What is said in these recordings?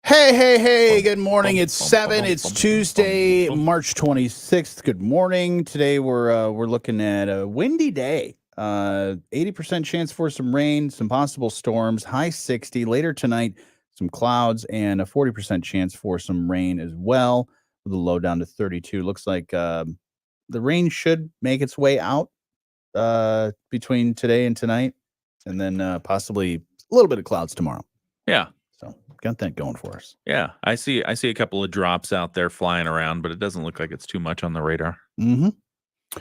Hey, good morning. It's 7. It's Tuesday, March 26th. Good morning. Today we're looking at a windy day. 80% chance for some rain, some possible storms, high 60. Later tonight, some clouds and a 40% chance for some rain as well, with a low down to 32. Looks like the rain should make its way out between today and tonight, and then possibly a little bit of clouds tomorrow. Yeah. So got that going for us. Yeah. I see a couple of drops out there flying around, but it doesn't look like it's too much on the radar. Mm-hmm.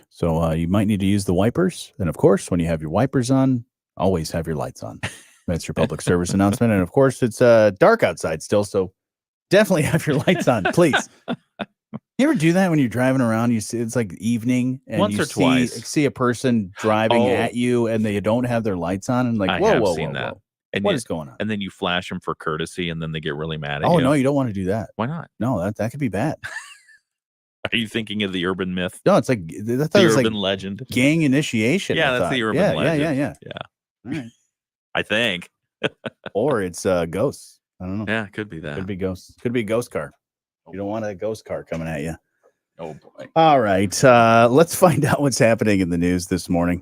So you might need to use the wipers. And of course, when you have your wipers on, always have your lights on. That's your public service announcement. And of course, it's dark outside still. So definitely have your lights on, please. You ever do that when you're driving around? You see it's like evening and Once you or twice. see a person driving at you and they don't have their lights on and like, whoa. And What is going on? And then you flash them for courtesy and then they get really mad at Oh, you. no, you don't want to do that. Why not? No, that could be bad. Are you thinking of the urban myth? No, it's like the urban legend. Gang initiation. Yeah, that's the urban legend. Yeah. All right. I think. Or it's ghosts. I don't know. Yeah, it could be that. Could be ghosts. Could be a ghost car. You don't want a ghost car coming at you. Oh boy. All right. Let's find out what's happening in the news this morning.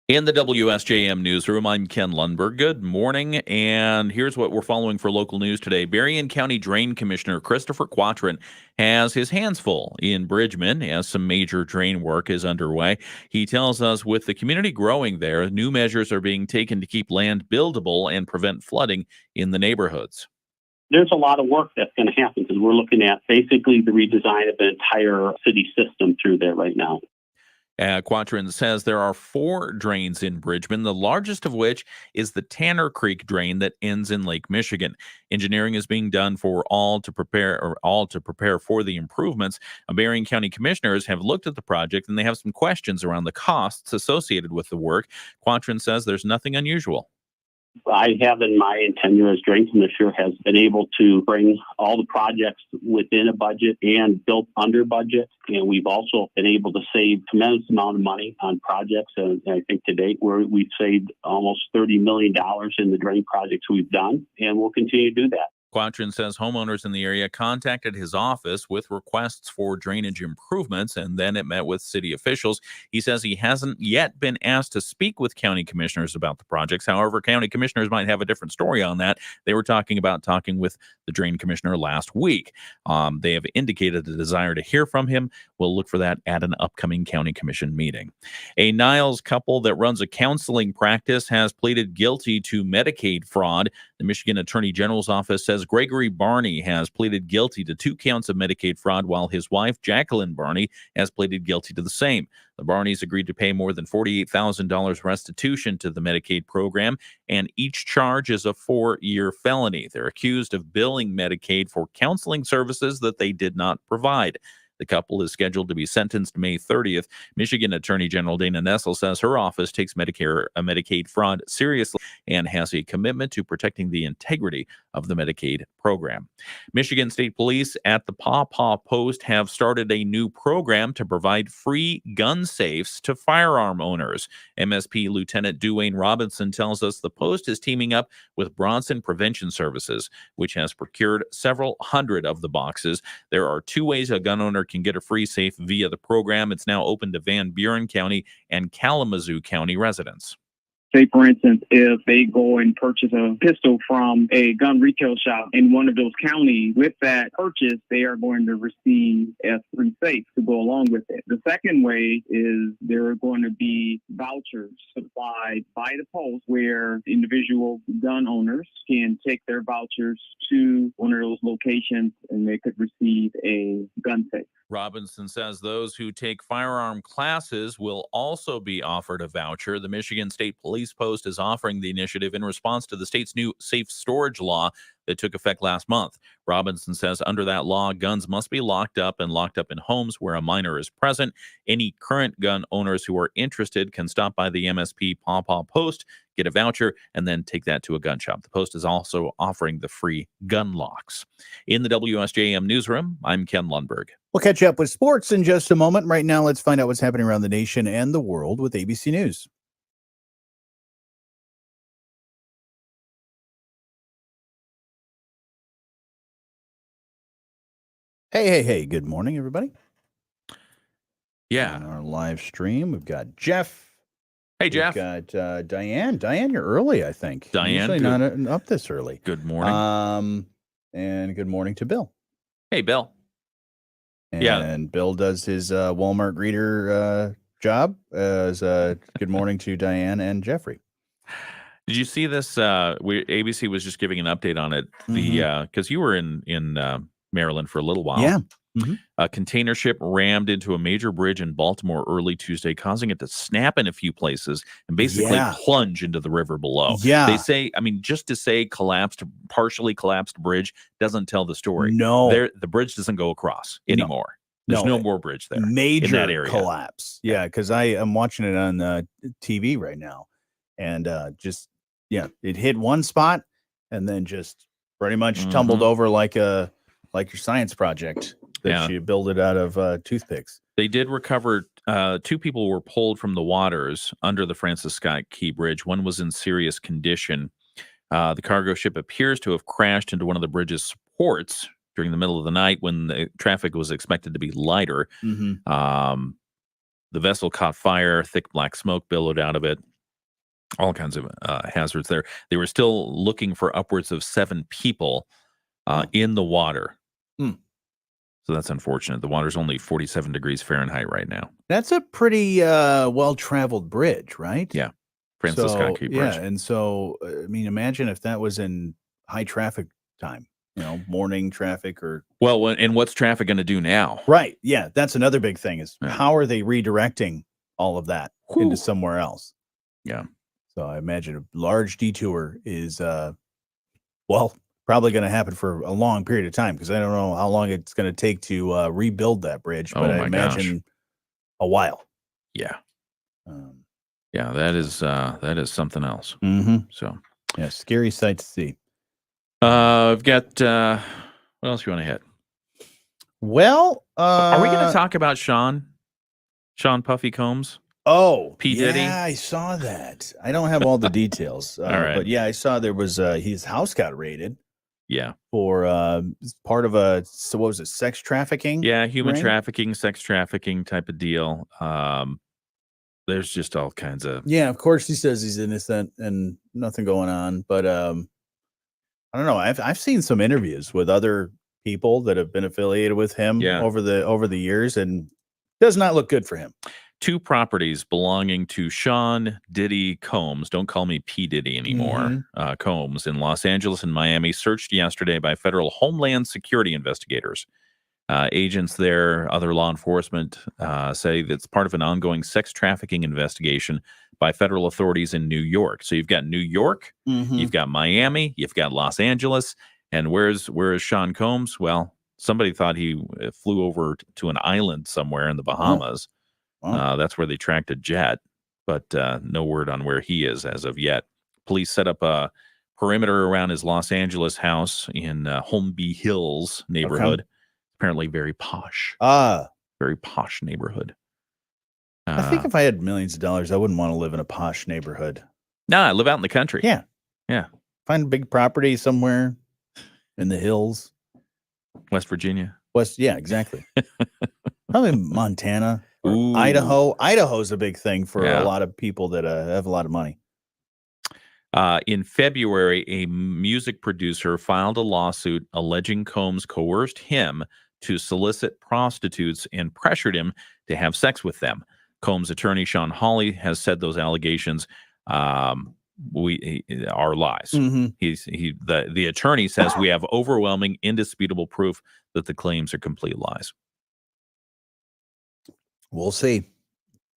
In the WSJM newsroom, I'm Ken Lundberg. Good morning, and here's what we're following for local news today. Berrien County Drain Commissioner Christopher Quattrin has his hands full in Bridgman as some major drain work is underway. He tells us with the community growing there, new measures are being taken to keep land buildable and prevent flooding in the neighborhoods. There's a lot of work that's going to happen because we're looking at basically the redesign of the entire city system through there right now. Quattrin says there are 4 drains in Bridgman, the largest of which is the Tanner Creek drain that ends in Lake Michigan. Engineering is being done for all to prepare for the improvements. Berrien County commissioners have looked at the project and they have some questions around the costs associated with the work. Quattrin says there's nothing unusual. I have in my tenure as drain commissioner has been able to bring all the projects within a budget and built under budget. And we've also been able to save tremendous amount of money on projects. And I think to date we've saved almost $30 million in the drain projects we've done. And we'll continue to do that. Quattrin says homeowners in the area contacted his office with requests for drainage improvements, and then it met with city officials. He says he hasn't yet been asked to speak with county commissioners about the projects. However, county commissioners might have a different story on that. They were talking with the drain commissioner last week. They have indicated a desire to hear from him. We'll look for that at an upcoming county commission meeting. A Niles couple that runs a counseling practice has pleaded guilty to Medicaid fraud. The Michigan Attorney General's office says Gregory Barney has pleaded guilty to 2 counts of Medicaid fraud, while his wife, Jacqueline Barney, has pleaded guilty to the same. The Barneys agreed to pay more than $48,000 restitution to the Medicaid program, and each charge is a 4-year felony. They're accused of billing Medicaid for counseling services that they did not provide. The couple is scheduled to be sentenced May 30th. Michigan Attorney General Dana Nessel says her office takes Medicaid fraud seriously and has a commitment to protecting the integrity of the Medicaid program. Michigan State Police at the Paw Paw Post have started a new program to provide free gun safes to firearm owners. MSP Lieutenant Duane Robinson tells us the post is teaming up with Bronson Prevention Services, which has procured several hundred of the boxes. There are 2 ways a gun owner can get a free safe via the program. It's now open to Van Buren County and Kalamazoo County residents. Say, for instance, if they go and purchase a pistol from a gun retail shop in one of those counties, with that purchase, they are going to receive a free safe to go along with it. The second way is there are going to be vouchers supplied by the post where individual gun owners can take their vouchers to one of those locations and they could receive a gun safe. Robinson says those who take firearm classes will also be offered a voucher. The Michigan State Police Post is offering the initiative in response to the state's new safe storage law that took effect last month. Robinson says under that law, guns must be locked up and locked up in homes where a minor is present. Any current gun owners who are interested can stop by the MSP Paw Paw Post, get a voucher, and then take that to a gun shop. The Post is also offering the free gun locks. In the WSJM newsroom, I'm Ken Lundberg. We'll catch you up with sports in just a moment. Right now, let's find out what's happening around the nation and the world with ABC News. Hey, good morning, everybody. Yeah. On our live stream, we've got Jeff. Hey, Jeff. We've got Diane. Diane, you're early, I think. Diane, usually not up this early. Good morning. And good morning to Bill. Hey, Bill. And Bill does his Walmart greeter job as good morning to Diane and Jeffrey. Did you see this? ABC was just giving an update on it. Because you were in Maryland for a little while. Yeah. A container ship rammed into a major bridge in Baltimore early Tuesday, causing it to snap in a few places and basically plunge into the river below. Yeah. They say, just to say partially collapsed bridge doesn't tell the story. No. The bridge doesn't go across anymore. There's no more bridge there. Major in that area. Collapse. Yeah, because I'm watching it on TV right now. And it hit one spot and then just pretty much tumbled over like your science project that you build it out of toothpicks. They did recover. 2 people were pulled from the waters under the Francis Scott Key Bridge. One was in serious condition. The cargo ship appears to have crashed into one of the bridge's supports during the middle of the night when the traffic was expected to be lighter. The vessel caught fire. Thick black smoke billowed out of it. All kinds of hazards there. They were still looking for upwards of 7 people in the water. So that's unfortunate. The water's only 47 degrees Fahrenheit right now. That's a pretty well-traveled bridge, right? Yeah. Francis Scott Key Bridge. Yeah, and so, imagine if that was in high traffic time, morning traffic or... Well, and what's traffic going to do now? Right, yeah, that's another big thing is how are they redirecting all of that into somewhere else? Yeah. So I imagine a large detour is, probably going to happen for a long period of time because I don't know how long it's going to take to rebuild that bridge, but I imagine a while. Yeah. That is something else. So, yeah, scary sight to see. I've got, what else you want to hit? Well, are we going to talk about Sean Puffy Combs? Oh, P. Diddy? Yeah, I saw that. I don't have all the details. All right. But yeah, I saw there was his house got raided. Yeah. For part of what was it, sex trafficking? Yeah, human trafficking, sex trafficking type of deal. There's just all kinds of... Yeah, of course he says he's innocent and nothing going on. But I don't know. I've seen some interviews with other people that have been affiliated with him over the years, and does not look good for him. 2 properties belonging to Sean Diddy Combs, don't call me P. Diddy anymore, Combs in Los Angeles and Miami, searched yesterday by federal Homeland Security investigators. Agents there, other law enforcement, say that's part of an ongoing sex trafficking investigation by federal authorities in New York. So you've got New York, you've got Miami, you've got Los Angeles, and where is Sean Combs? Well, somebody thought he flew over to an island somewhere in the Bahamas. Wow. That's where they tracked a jet, but no word on where he is as of yet. Police set up a perimeter around his Los Angeles house in Holmby Hills neighborhood. Okay. Apparently very posh. Very posh neighborhood. I think if I had millions of dollars, I wouldn't want to live in a posh neighborhood. No, I live out in the country. Yeah. Yeah. Find a big property somewhere in the hills. West Virginia. Yeah, exactly. Probably Montana. Ooh. Idaho. Idaho's a big thing for a lot of people that have a lot of money. In February, a music producer filed a lawsuit alleging Combs coerced him to solicit prostitutes and pressured him to have sex with them. Combs' attorney, Sean Hawley, has said those allegations are lies. The attorney says we have overwhelming, indisputable proof that the claims are complete lies. We'll see.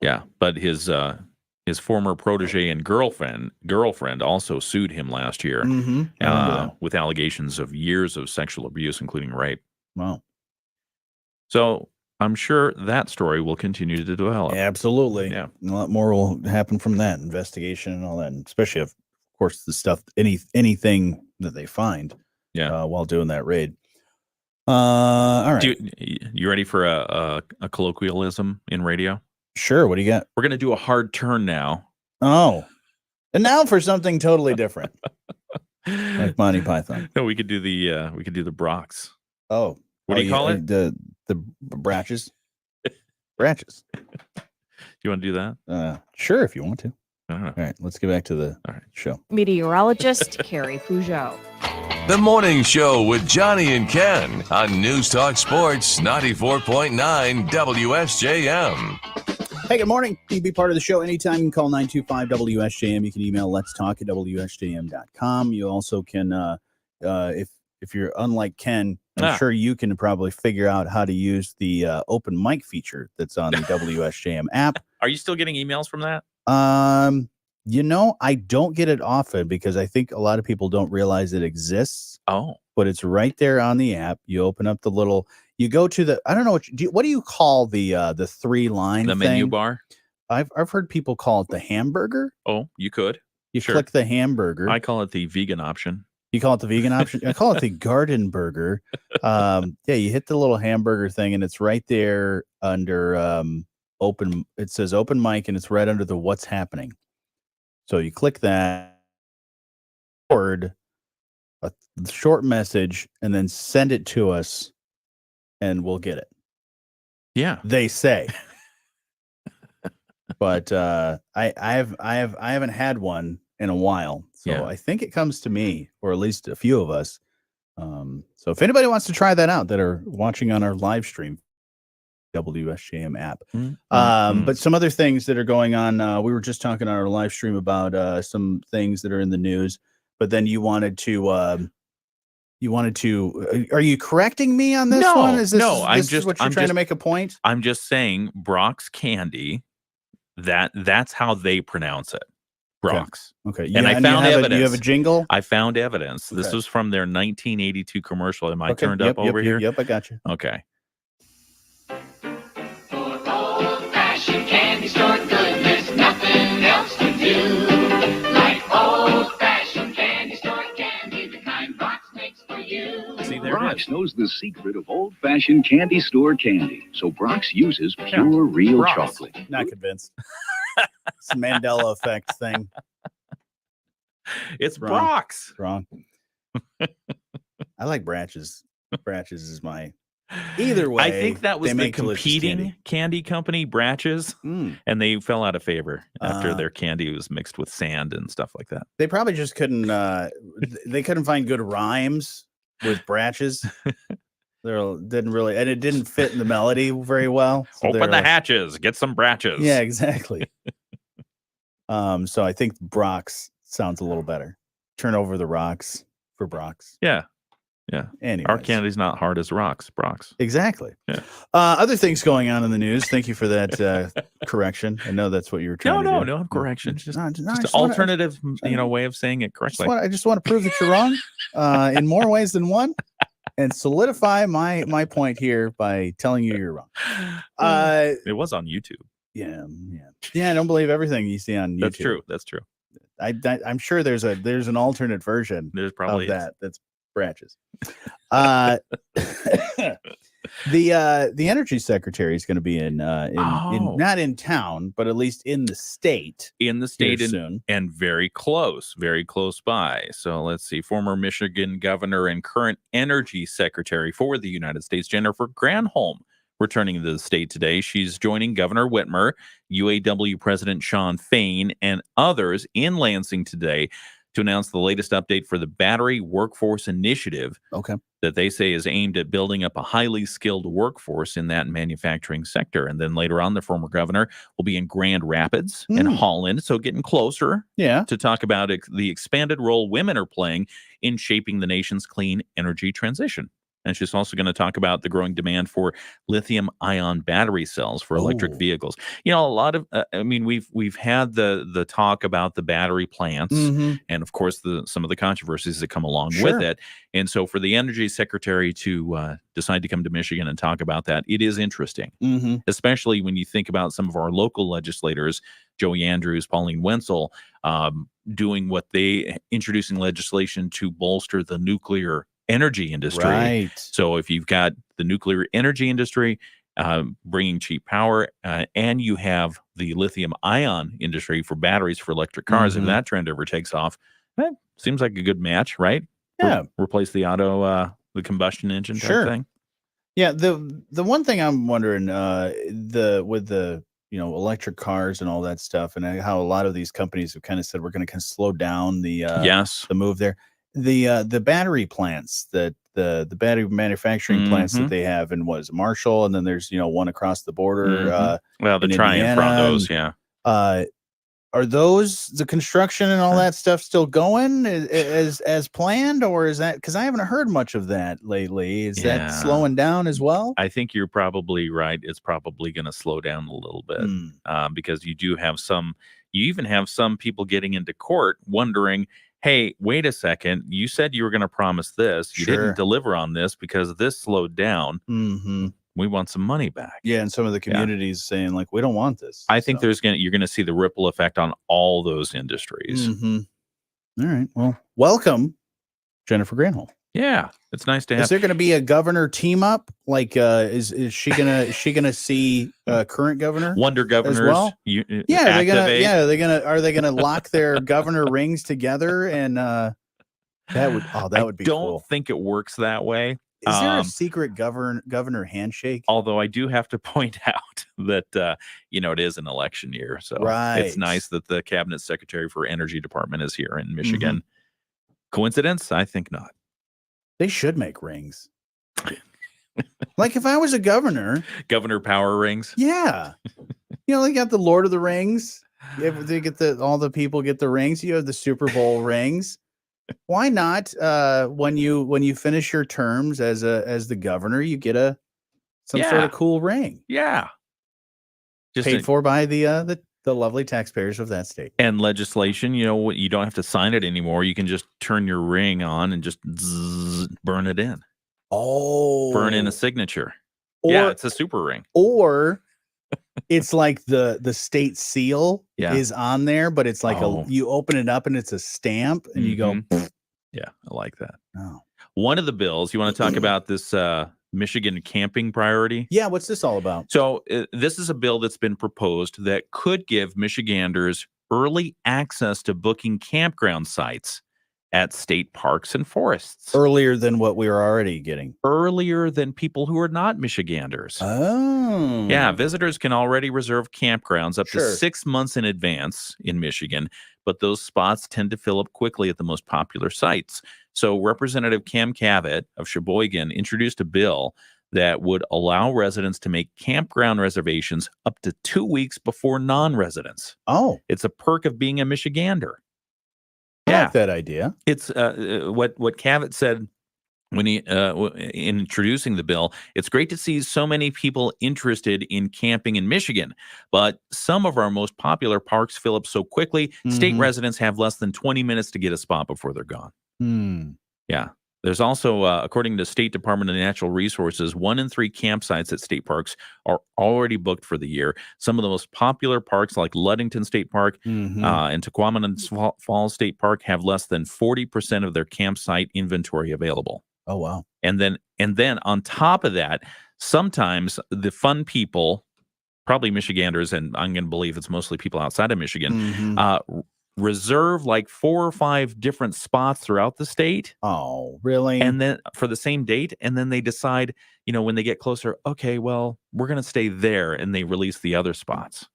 Yeah, but his his former protege and girlfriend also sued him last year Mm-hmm. with allegations of years of sexual abuse, including rape. Wow. So I'm sure that story will continue to develop. Absolutely. Yeah. A lot more will happen from that investigation and all that, and especially of course the stuff, anything that they find while doing that raid. All right. You ready for a colloquialism in radio? Sure. What do you got? We're going to do a hard turn now. Oh, and now for something totally different, like Monty Python. No, we could do the Brox. Oh, what do you call it? The Bratches. Bratches. You want to do that? Sure, if you want to. I don't know. All right, let's get back to the show. Meteorologist Carrie Peugeot. The Morning Show with Jonny and Ken on News Talk Sports 94.9 WSJM. Hey, good morning. You can be part of the show anytime. You can call 925-WSJM. You can email letstalk@WSJM.com. You also can, if you're unlike Ken, I'm sure you can probably figure out how to use the open mic feature that's on the WSJM app. Are you still getting emails from that? I don't get it often because I think a lot of people don't realize it exists. Oh, but it's right there on the app. You open up the little, you go to the, I don't know what do you call the 3-line the thing? menu bar? I've heard people call it the hamburger. Oh, you could. You click the hamburger. I call it the vegan option. You call it the vegan option? I call it the garden burger. You hit the little hamburger thing and it's right there under open. It says open mic and it's right under the what's happening. So you click that, record a short message, and then send it to us, and we'll get it. Yeah, they say. But I haven't had one in a while, so I think it comes to me, or at least a few of us. So if anybody wants to try that out, that are watching on our live stream, WSJM app. But some other things that are going on. We were just talking on our live stream about some things that are in the news, but then you wanted to. Are you correcting me on this one? Is this what you're trying to make a point? I'm just saying Brock's candy. That's how they pronounce it. Brock's. Okay. And I found evidence. You have a jingle? I found evidence. Okay. This was from their 1982 commercial. Am I turned up over here? Yep, I got you. Okay. Candy store goodness, nothing else to do. Like old-fashioned candy store candy, the kind Brock's makes for you. See, there Brock's knows the secret of old-fashioned candy store candy, so Brock's uses pure, real chocolate. Not convinced. It's a Mandela effect thing. It's Brock's. Wrong. I like Bratches. Bratches is my... Either way, I think that was the competing candy company, Bratches, and they fell out of favor after their candy was mixed with sand and stuff like that. They probably just couldn't. They couldn't find good rhymes with Bratches. Didn't really, and it didn't fit in the melody very well. So open the hatches, get some Bratches. Yeah, exactly. So I think Brock's sounds a little better. Turn over the rocks for Brock's. Yeah. Yeah. Anyways. Our candy's not hard as rocks, Brock's. Exactly. Yeah. Other things going on in the news. Thank you for that correction. I know that's what you were trying to do. No correction. Just an alternative, way of saying it correctly. I just want to prove that you're wrong in more ways than one, and solidify my point here by telling you you're wrong. It was on YouTube. Yeah. I don't believe everything you see on YouTube. That's true. I'm sure there's an alternate version. There's probably of that's Bratches. The energy secretary is going to be in not in town, but at least in the state. Soon. And very close by. So let's see. Former Michigan governor and current energy secretary for the United States, Jennifer Granholm, returning to the state today. She's joining Governor Whitmer, UAW President Shawn Fain, and others in Lansing today to announce the latest update for the Battery Workforce Initiative that they say is aimed at building up a highly skilled workforce in that manufacturing sector. And then later on, the former governor will be in Grand Rapids and Holland, so getting closer to talk about the expanded role women are playing in shaping the nation's clean energy transition. And she's also going to talk about the growing demand for lithium-ion battery cells for electric Oh. vehicles. You know, a lot of, we've had the talk about the battery plants, Mhm. and of course some of the controversies that come along Sure. with it. And so, for the Energy Secretary to decide to come to Michigan and talk about that, it is interesting, Mhm. especially when you think about some of our local legislators, Joey Andrews, Pauline Wenzel, doing what introducing legislation to bolster the nuclear energy industry. Right. So if you've got the nuclear energy industry bringing cheap power, and you have the lithium ion industry for batteries for electric cars, if Mhm. that trend ever takes off, seems like a good match, right? Yeah. Replace the the combustion engine type Sure. thing. Yeah, the one thing I'm wondering, with the electric cars and all that stuff, and how a lot of these companies have kind of said we're going to slow down Yes. the move there. The battery plants the battery manufacturing plants that Mhm. they have in Marshall, and then there's one across the border. Mhm. Well, they're in trying for Indiana, those, yeah. Are those the construction and all that stuff still going as planned, or is that because I haven't heard much of that lately? Is that Yeah. slowing down as well? I think you're probably right. It's probably going to slow down a little bit because you even have some people getting into court wondering, hey, wait a second. You said you were going to promise this. You Sure. didn't deliver on this because this slowed down. Mm-hmm. We want some money back. Yeah, and some of the communities saying like, we don't want this. I think you're going to see the ripple effect on all those industries. Mm-hmm. All right. Well, welcome, Jennifer Granholm. Yeah, it's nice to have. Is there going to be a governor team up? Like, is she gonna see current governor Wonder governors? as well? Yeah, are they gonna lock their governor rings together? And that would be I don't cool. think it works that way. Is there a secret governor handshake? Although I do have to point out that it is an election year, so it's nice that the cabinet secretary for energy department is here in Michigan. Coincidence? I think not. They should make rings. Like if I was a governor power rings. Yeah. They got the Lord of the Rings. They get all the people get the rings. You have the Super Bowl rings. Why not? When you finish your terms as the governor, you get some sort of cool ring. Yeah. Just paid for by the lovely taxpayers of that state. And legislation, you don't have to sign it anymore. You can just turn your ring on and just burn it in. Oh. Burn in a signature. Yeah, it's a super ring. Or it's like the state seal is on there, but it's like you open it up and it's a stamp and you go. Yeah, I like that. Oh. One of the bills, you want to talk about this Michigan camping priority? Yeah, what's this all about? So this is a bill that's been proposed that could give Michiganders early access to booking campground sites at state parks and forests. Earlier than what we were already getting. Earlier than people who are not Michiganders. Oh. Yeah, visitors can already reserve campgrounds up to 6 months in advance in Michigan, but those spots tend to fill up quickly at the most popular sites. So Representative Cam Cavett of Sheboygan introduced a bill that would allow residents to make campground reservations up to 2 weeks before non-residents. Oh. It's a perk of being a Michigander. I like that idea. It's what Cavett said when he in introducing the bill. It's great to see so many people interested in camping in Michigan, but some of our most popular parks fill up so quickly, state residents have less than 20 minutes to get a spot before they're gone. Yeah. There's also, according to State Department of Natural Resources, 1 in 3 campsites at state parks are already booked for the year. Some of the most popular parks, like Ludington State Park and Tequamanon Falls State Park, have less than 40% of their campsite inventory available. Oh, wow. And then on top of that, sometimes the fun people, probably Michiganders, and I'm going to believe it's mostly people outside of Michigan, reserve like 4 or 5 different spots throughout the state. Oh, really? And then for the same date, and then they decide, when they get closer, okay, well, we're going to stay there, and they release the other spots.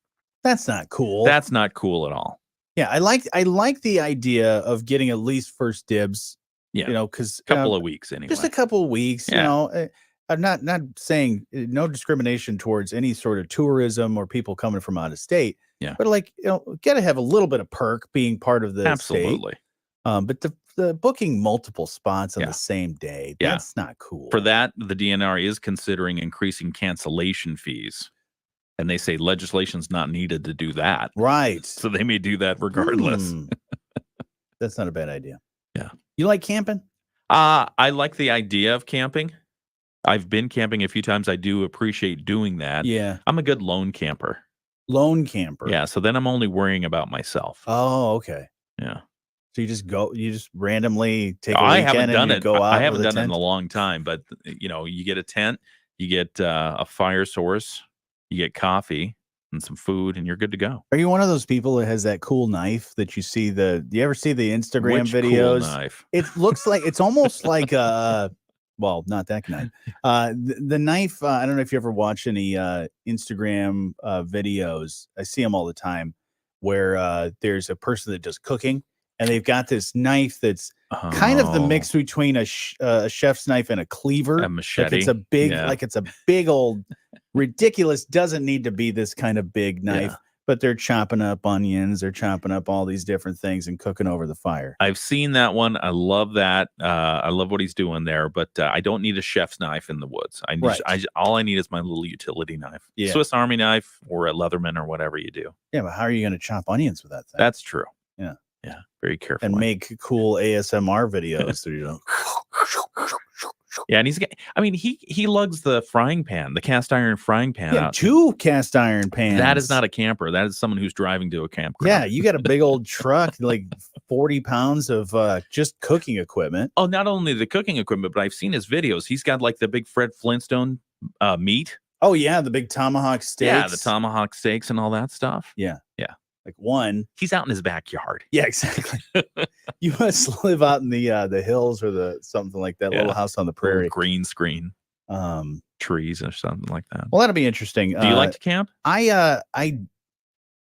That's not cool. That's not cool at all. Yeah, I like the idea of getting at least first dibs. Yeah, because a couple of weeks anyway. Just a couple of weeks. Yeah. I'm not saying no discrimination towards any sort of tourism or people coming from out of state. Yeah. But got to have a little bit of perk being part of the Absolutely. state. But the booking multiple spots on Yeah. the same day. Yeah. That's not cool. For that, the DNR is considering increasing cancellation fees. And they say legislation's not needed to do that. Right. So they may do that regardless. That's not a bad idea. Yeah. You like camping? I like the idea of camping. I've been camping a few times. I do appreciate doing that. Yeah. I'm a good lone camper. Lone camper. Yeah. So then I'm only worrying about myself. Oh, okay. Yeah. So you just randomly take a I weekend haven't done and you it. go out I haven't with a done it in tent? a long time, but you get a tent, you get a fire source, you get coffee and some food, and you're good to go. Are you one of those people that has that cool knife that you see do you ever see the Instagram Which cool videos? knife? It looks like it's almost like well, not that knife. The knife, I don't know if you ever watch any Instagram videos. I see them all the time where there's a person that does cooking and they've got this knife that's kind of the mix between a chef's knife and a cleaver. A machete. Like it's a big old ridiculous, doesn't need to be this kind of big knife. Yeah. But they're chopping up onions, they're chopping up all these different things and cooking over the fire. I've seen that one. I love that. I love what he's doing there, but I don't need a chef's knife in the woods. All I need is my little utility knife, Yeah. Swiss Army knife or a Leatherman or whatever you do. Yeah, but how are you going to chop onions with that thing? That's true. Yeah. Yeah. Very careful. And make cool ASMR videos. Yeah, and he lugs the frying pan, the cast iron frying pan out. 2 cast iron pans. That is not a camper. That is someone who's driving to a campground. Yeah, you got a big old truck, like 40 pounds of just cooking equipment. Oh, not only the cooking equipment, but I've seen his videos. He's got like the big Fred Flintstone meat. Oh, yeah, the big tomahawk steaks. Yeah, the tomahawk steaks and all that stuff. Yeah. Yeah. Like one. He's out in his backyard. Yeah, exactly. You must live out in the hills or something like that, little house on the prairie. Green screen. Trees or something like that. Well, that'll be interesting. Do you like to camp? I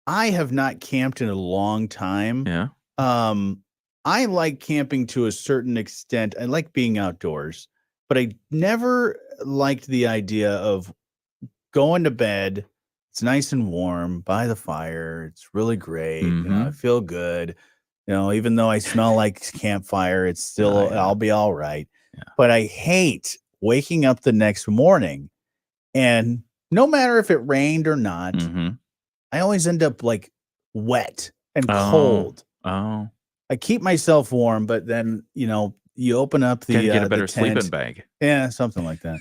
have not camped in a long time. Yeah. I like camping to a certain extent. I like being outdoors, but I never liked the idea of going to bed. It's nice and warm by the fire. It's really great. I feel good. Even though I smell like campfire, it's still, I'll be all right. Yeah. But I hate waking up the next morning and no matter if it rained or not, I always end up like wet and cold. Oh, I keep myself warm, but then, you open up the, get a better tent. sleeping bag. Yeah, something like that.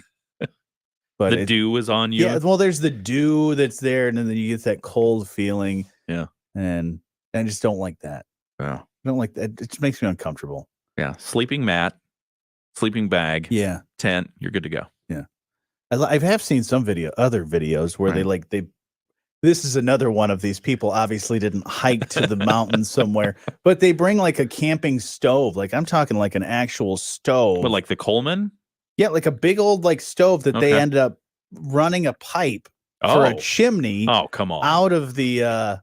But the dew is on you. Yeah, well, there's the dew that's there, and then you get that cold feeling. Yeah, and I just don't like that. Yeah, I don't like that. It just makes me uncomfortable. Yeah, sleeping mat, sleeping bag. Yeah, tent. You're good to go. Yeah, I have seen some other videos where they. This is another one of these people. Obviously, didn't hike to the mountains somewhere, but they bring like a camping stove. Like I'm talking like an actual stove. But like the Coleman. Yeah, like a big old like stove that they ended up running a pipe for a chimney. Oh, come on! Out of the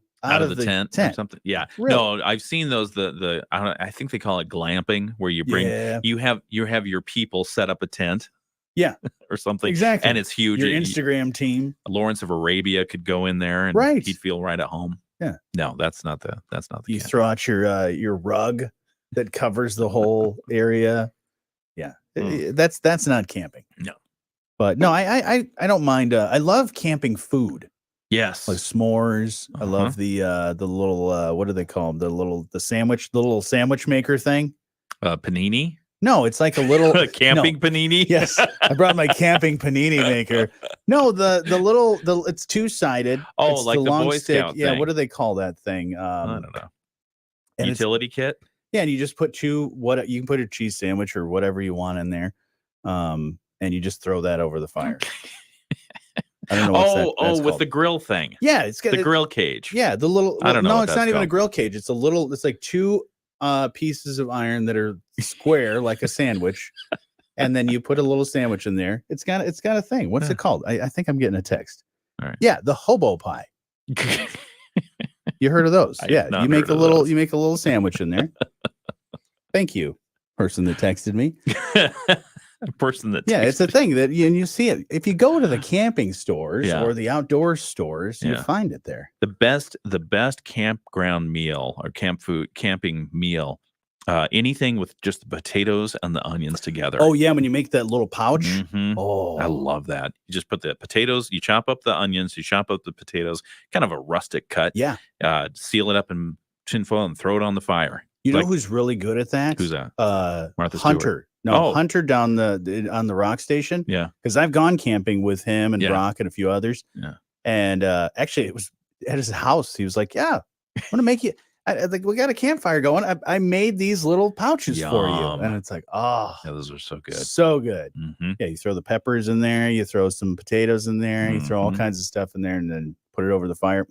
tent or something. Yeah, really? No, I've seen those. I think they call it glamping, where you bring you have your people set up a tent. Yeah, or something. Exactly, and it's huge. Your Instagram team, Lawrence of Arabia, could go in there and he'd feel right at home. Yeah, no, that's not the. You throw out your rug that covers the whole area. Yeah. That's not camping. No. But no, I don't mind. I love camping food. Yes. Like s'mores. I love the little what do they call them? The little sandwich maker thing. Panini? No, it's like a little camping panini. Yes. I brought my camping panini maker. No, it's two-sided. Oh, it's like the long Boy stick. Scout Yeah, thing. what do they call that thing? I don't know. And utility kit? Yeah, and you just put you can put a cheese sandwich or whatever you want in there, and you just throw that over the fire. I don't know. That's with called. the grill thing. Yeah, it's got the grill cage. Yeah, the little. I don't know. No, it's not even a grill cage. It's a little. It's like 2 pieces of iron that are square like a sandwich, and then you put a little sandwich in there. It's got a thing. What's it called? I think I'm getting a text. All right. Yeah, the hobo pie. You heard of those? Yeah, you make a little sandwich in there. Thank you, person that texted me. Person that it's a thing that you see it if you go to the camping stores or the outdoor stores. You find it there. The best campground meal or camping meal Anything with just the potatoes and the onions together. Oh yeah, when you make that little pouch. Mhm. Oh, I love that. You just put the potatoes, you chop up the onions, you chop up the potatoes, kind of a rustic cut. Yeah. Seal it up in tinfoil and throw it on the fire. You know Like, who's really good at that? who's that? Martha Stewart. Hunter. No, Oh. Hunter down on the rock station. Yeah. Because I've gone camping with him and Yeah. Brock and a few others. Yeah. And actually, it was at his house. He was like, "Yeah, I'm gonna make you." Like, we got a campfire going. I made these little pouches for you, Yum. and it's like, oh, Yeah, those are so good. so good. Mm-hmm. Yeah, you throw the peppers in there, you throw some potatoes in there, you throw all Mhm. kinds of stuff in there, and then put it over the fire.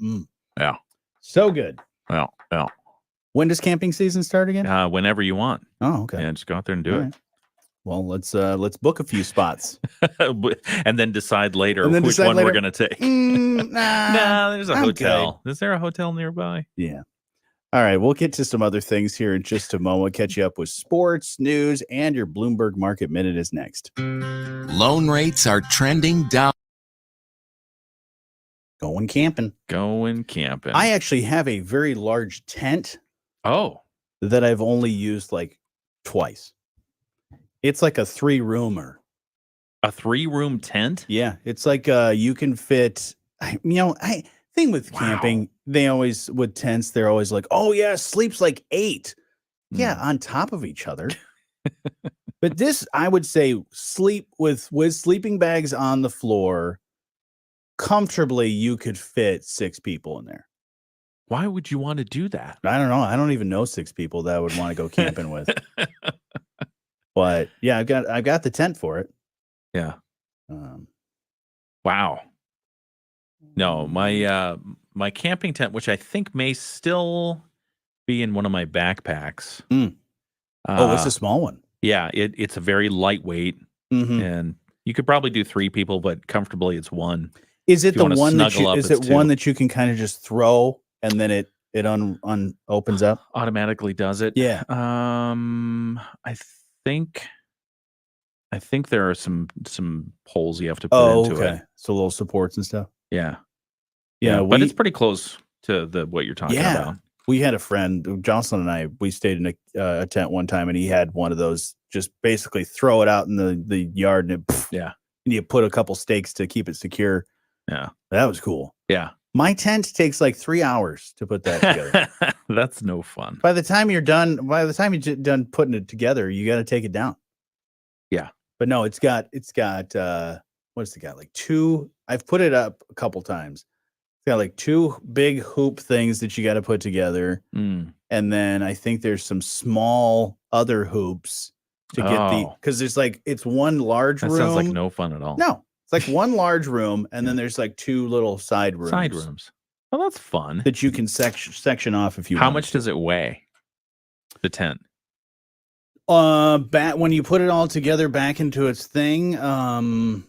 Yeah. So good. Well. When does camping season start again? Whenever you want. Oh, okay. Yeah, just go out there and do All it. right. Well, let's book a few spots. And then decide later And then which decide one later, we're going to take. Nah, There's a I'm hotel. Is there a hotel nearby? Yeah. All right, we'll get to some other things here in just a moment. Catch you up with sports, news, and your Bloomberg Market Minute is next. Loan rates are trending down. Going camping. Going camping. I actually have a very large tent Oh. that I've only used like twice. It's like a 3-roomer. A 3-room tent? Yeah, it's like you can fit. Thing with camping, they always with tents, they're always like, "Oh yeah, sleeps like 8." Yeah, on top of each other. But this, I would say, sleep with sleeping bags on the floor. Comfortably, you could fit 6 people in there. Why would you want to do that? I don't know. I don't even know 6 people that I would want to go camping with. But yeah, I've got the tent for it. Yeah. Wow. No, my camping tent, which I think may still be in one of my backpacks. It's a small one. Yeah, it's a very lightweight, and you could probably do 3 people, but comfortably it's 1. Is it If you the wanna one that snuggle up, is it's it one 2. that you can kind of just throw and then it opens up? Automatically does it. Yeah. I think there are some poles you have to put into it. So little supports and stuff. Yeah. Yeah, but it's pretty close to what you're talking about. We had a friend, Jocelyn and I, we stayed in a tent one time, and he had one of those, just basically throw it out in the yard, and and you put a couple stakes to keep it secure. Yeah. That was cool. Yeah. My tent takes like 3 hours to put that together. That's no fun. By the time you're done putting it together, you got to take it down. Yeah. But no, it's got what's it got? Like 2, I've put it up a couple times. It's got like 2 big hoop things that you got to put together. And then I think there's some small other hoops to get because there's like, it's one large room. That sounds like no fun at all. No, it's like one large room, and then there's like 2 little side rooms. Well, that's fun. That you can section off if you want. How much does it weigh? The tent? Back when you put it all together back into its thing, Is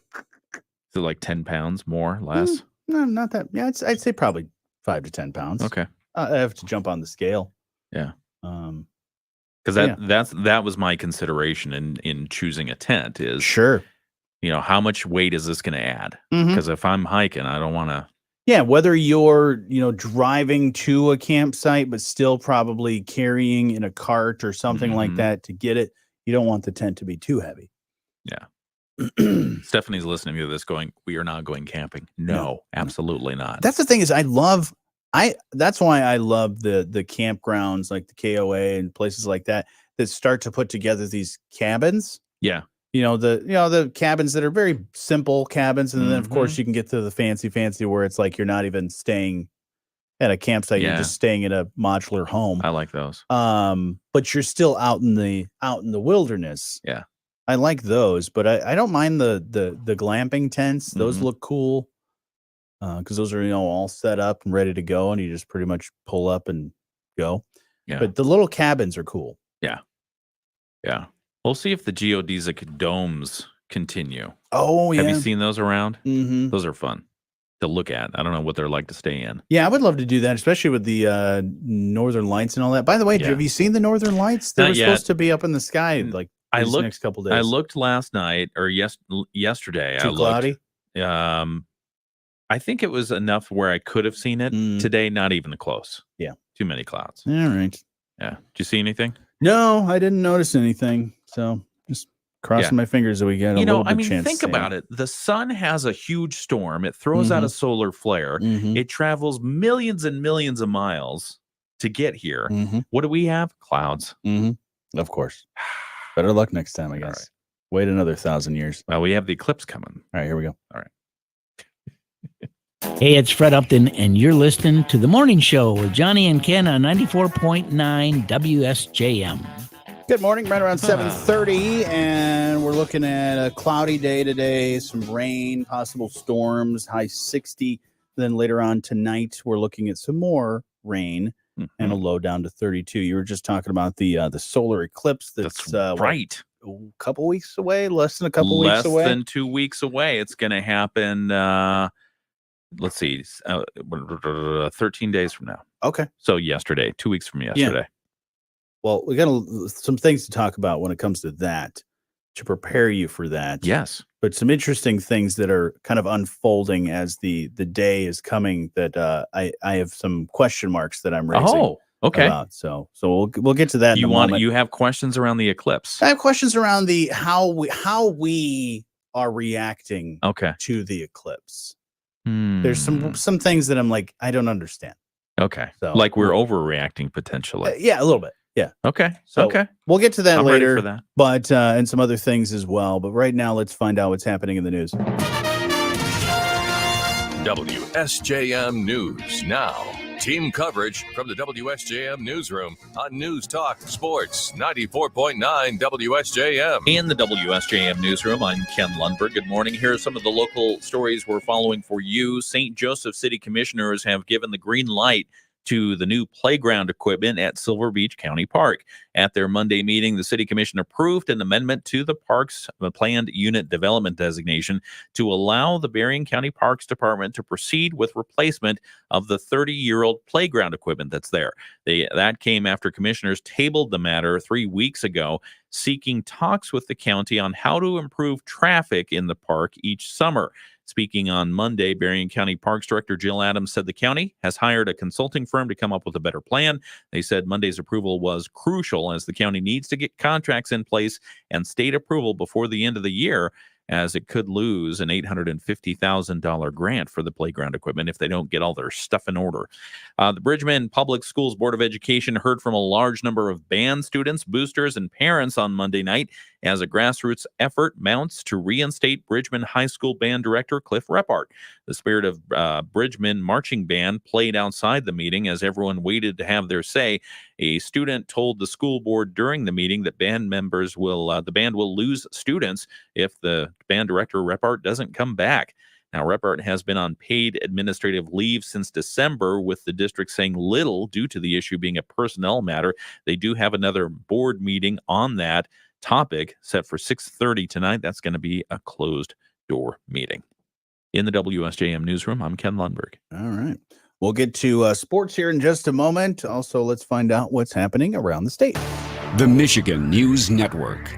it like 10 pounds more, less? No, not that. Yeah, I'd say probably 5 to 10 pounds. Okay. I have to jump on the scale. Yeah. Because that was my consideration in choosing a tent is sure. How much weight is this going to add? Mhm. Because if I'm hiking, I don't want to. Yeah, whether you're driving to a campsite, but still probably carrying in a cart or something like that to get it, you don't want the tent to be too heavy. Yeah. Stephanie's listening to this going, we are not going camping. No, absolutely not. That's the thing is that's why I love the campgrounds like the KOA and places like that start to put together these cabins. Yeah. The cabins that are very simple cabins, and then of course you can get to the fancy where it's like you're not even staying at a campsite, you're just staying at a modular home. I like those. But you're still out in the wilderness. Yeah. I like those, but I don't mind the glamping tents. Those look cool. Because those are all set up and ready to go, and you just pretty much pull up and go. Yeah. But the little cabins are cool. Yeah. Yeah. We'll see if the geodesic domes continue. Oh, yeah. Have you seen those around? Mm-hmm. Those are fun to look at. I don't know what they're like to stay in. Yeah, I would love to do that, especially with the Northern Lights and all that. By the way, have you seen the Northern Lights? They were supposed to be up in the sky like these next couple days. I looked last night or yesterday. Too cloudy? I think it was enough where I could have seen it. Today, not even close. Yeah. Too many clouds. All right. Yeah. Did you see anything? No, I didn't notice anything. So just crossing my fingers that we get a little bit chance. Think about it. The sun has a huge storm. It throws out a solar flare. It travels millions and millions of miles to get here. What do we have? Clouds. Of course. Better luck next time, I guess. Right. Wait another 1,000 years. Well, we have the eclipse coming. All right, here we go. All right. Hey, it's Fred Upton, and you're listening to The Morning Show with Jonny and Ken on 94.9 WSJM. Good morning, right around 7:30, and we're looking at a cloudy day today, some rain, possible storms, high 60. Then later on tonight, we're looking at some more rain and a low down to 32. You were just talking about the solar eclipse that's right. A couple weeks away, less than a couple weeks away. Less than 2 weeks away. It's going to happen, let's see, 13 days from now. Okay. So yesterday, 2 weeks from yesterday. Yeah. Well, we got some things to talk about when it comes to that, to prepare you for that. Yes. But some interesting things that are kind of unfolding as the day is coming that I have some question marks that I'm raising. Oh, okay. About. So we'll get to that in a moment. You have questions around the eclipse? I have questions around the how we are reacting to the eclipse. There's some things that I'm like, I don't understand. Okay. So, like we're overreacting potentially. Yeah, a little bit. Yeah. Okay. So we'll get to that I'm later. ready for that. But and some other things as well. But right now, let's find out what's happening in the news. WSJM News now. Team coverage from the WSJM newsroom on News Talk Sports 94.9 WSJM. In the WSJM newsroom, I'm Ken Lundberg. Good morning. Here are some of the local stories we're following for you. St. Joseph City Commissioners have given the green light to the new playground equipment at Silver Beach County Park. At their Monday meeting, the City Commission approved an amendment to the park's planned unit development designation to allow the Berrien County Parks Department to proceed with replacement of the 30-year-old playground equipment that's there. That came after commissioners tabled the matter 3 weeks ago, seeking talks with the county on how to improve traffic in the park each summer. Speaking on Monday, Berrien County Parks Director Jill Adams said the county has hired a consulting firm to come up with a better plan. They said Monday's approval was crucial as the county needs to get contracts in place and state approval before the end of the year, as it could lose an $850,000 grant for the playground equipment if they don't get all their stuff in order. The Bridgman Public Schools Board of Education heard from a large number of band students, boosters, and parents on Monday night as a grassroots effort mounts to reinstate Bridgman High School band director Cliff Repart. The Spirit of Bridgman marching band played outside the meeting as everyone waited to have their say. A student told the school board during the meeting that band members the band will lose students if the band director Repart doesn't come back. Now, Repart has been on paid administrative leave since December, with the district saying little due to the issue being a personnel matter. They do have another board meeting on that topic set for 6:30 tonight. That's going to be a closed door meeting. In the WSJM newsroom, I'm Ken Lundberg. All right. We'll get to sports here in just a moment. Also, let's find out what's happening around the state. The Michigan News Network.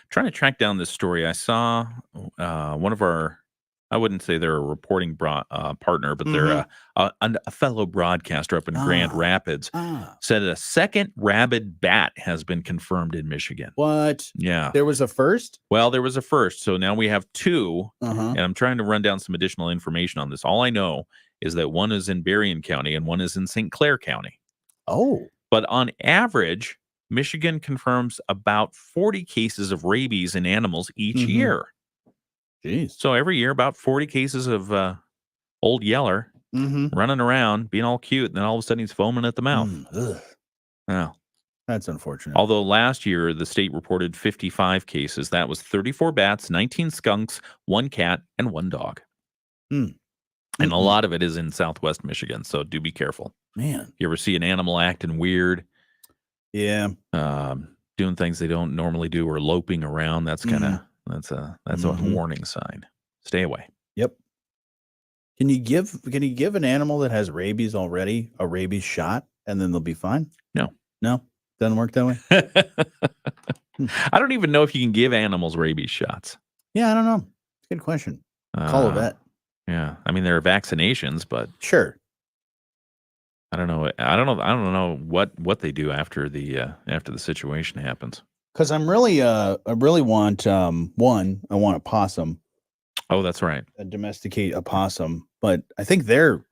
Trying to track down this story. I saw one of our, I wouldn't say they're a reporting partner, but they're a fellow broadcaster up in Grand Rapids, said a second rabid bat has been confirmed in Michigan. What? Yeah. There was a first? Well, there was a first. So now we have two, and I'm trying to run down some additional information on this. All I know is that one is in Berrien County and one is in St. Clair County. Oh. But on average, Michigan confirms about 40 cases of rabies in animals each year. Jeez. So every year, about 40 cases of old Yeller running around, being all cute, and then all of a sudden he's foaming at the mouth. Yeah. That's unfortunate. Although last year, the state reported 55 cases. That was 34 bats, 19 skunks, 1 cat, and 1 dog. And a lot of it is in southwest Michigan, so do be careful. Man. You ever see an animal acting weird? Yeah. Doing things they don't normally do or loping around, that's kind of that's a warning sign. Stay away. Yep. Can you give an animal that has rabies already a rabies shot and then they'll be fine? No, doesn't work that way. I don't even know if you can give animals rabies shots. Yeah, I don't know. It's a good question. Call a vet. Yeah. I mean, there are vaccinations, but Sure. I don't know. I don't know what they do after the situation happens. Because I really want one. I want a possum, Oh, that's right. a domesticate a possum, but I think they're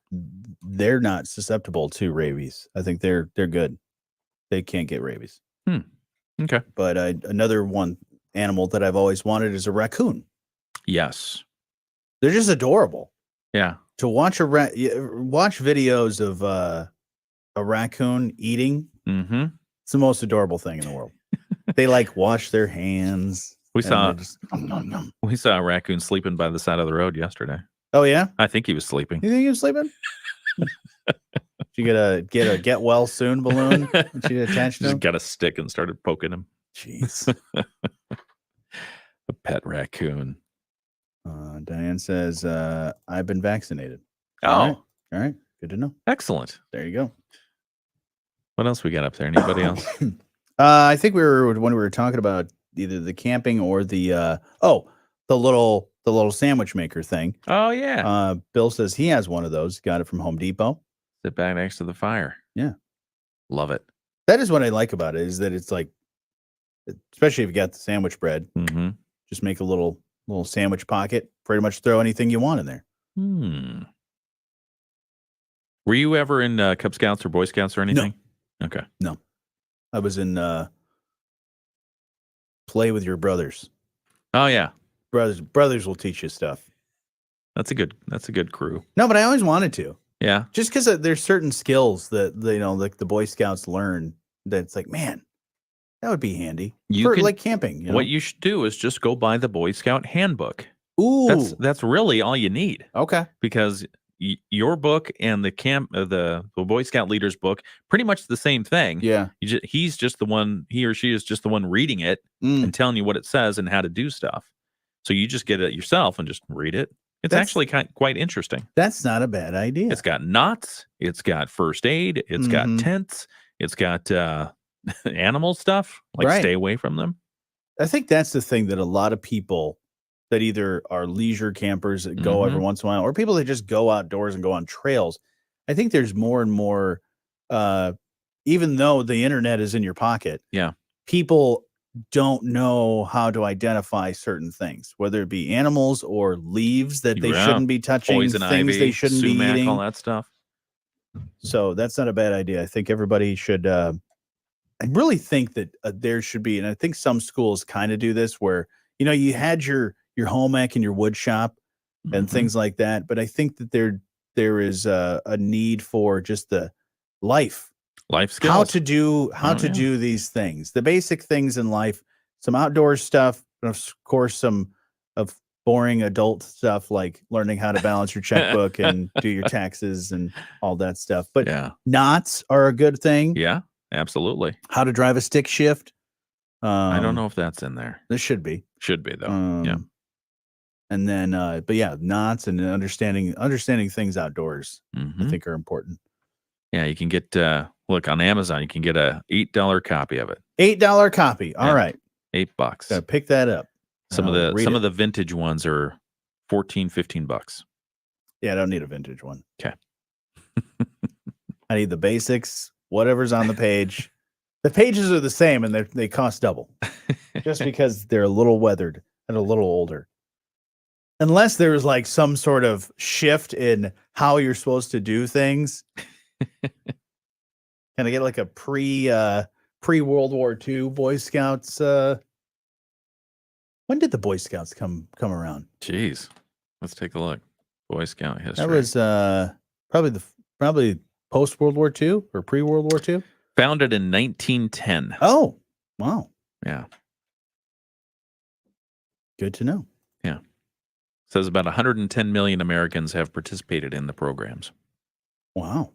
not susceptible to rabies. I think they're good. They can't get rabies. Okay. But another one animal that I've always wanted is a raccoon. Yes. They're just adorable. Yeah. To watch watch videos of a raccoon eating. Mm-hmm. It's the most adorable thing in the world. They like wash their hands. We saw nom, nom. we saw a raccoon sleeping by the side of the road yesterday. Oh yeah, I think he was sleeping. you think he was sleeping? You get a get well soon balloon that you attached to Just him? got a stick and started poking him. Jeez. A pet raccoon. Diane says, I've been vaccinated. Oh, All right. Good to know. excellent. There you go. What else we got up there? Anybody else? I think when we were talking about either the camping or the little sandwich maker thing. Oh yeah. Bill says he has one of those. Got it from Home Depot. Sit back next to the fire. Yeah. Love it. That is what I like about it, is that it's like, especially if you got the sandwich bread, Mm-hmm. just make a little sandwich pocket. Pretty much throw anything you want in there. Were you ever in Cub Scouts or Boy Scouts or anything? Okay. No. I was in Play with Your Brothers. Oh yeah. Brothers will teach you stuff. That's a good crew. No, but I always wanted to. Yeah. Just because there's certain skills that like the Boy Scouts learn that's like, man, that would be handy. Like camping. What you should do is just go buy the Boy Scout handbook. Ooh. That's really all you need. Okay. Because your book and the Boy Scout leader's book, pretty much the same thing. Yeah. He or she is just the one reading it and telling you what it says and how to do stuff. So you just get it yourself and just read it. It's actually quite interesting. That's not a bad idea. It's got knots. It's got first aid. It's got tents. It's got animal stuff. Like stay away from them. I think that's the thing that a lot of people that either are leisure campers that go every once in a while, or people that just go outdoors and go on trails. I think there's more and more, even though the internet is in your pocket, people don't know how to identify certain things, whether it be animals or leaves that they shouldn't be touching, poison things ivy, they shouldn't be sumac, eating, all that stuff. So that's not a bad idea. I think everybody should. I really think that there should be, and I think some schools kind of do this, where you had your home ec and your wood shop and things like that, but I think that there is a need for just the life skills, how to do these things, the basic things in life, some outdoor stuff, and of course some of boring adult stuff like learning how to balance your checkbook and do your taxes and all that stuff. But knots are a good thing. Yeah, absolutely. How to drive a stick shift. I don't know if that's in there. This should be though. Yeah. And then, but yeah, knots and understanding things outdoors, I think are important. Yeah, you can get look on Amazon. You can get a $8 copy of it. $8 copy. All right, $8. Gotta pick that up. Some of the vintage ones are $14-15. Yeah, I don't need a vintage one. Okay. I need the basics. Whatever's on the page. The pages are the same, and they cost double, just because they're a little weathered and a little older. Unless there was like some sort of shift in how you're supposed to do things. Can I get like a pre World War II Boy Scouts? When did the Boy Scouts come around? Jeez, let's take a look. Boy Scout history. That was probably post World War II or pre World War II. Founded in 1910. Oh, wow. Yeah. Good to know. Yeah. Says about 110 million Americans have participated in the programs. Wow.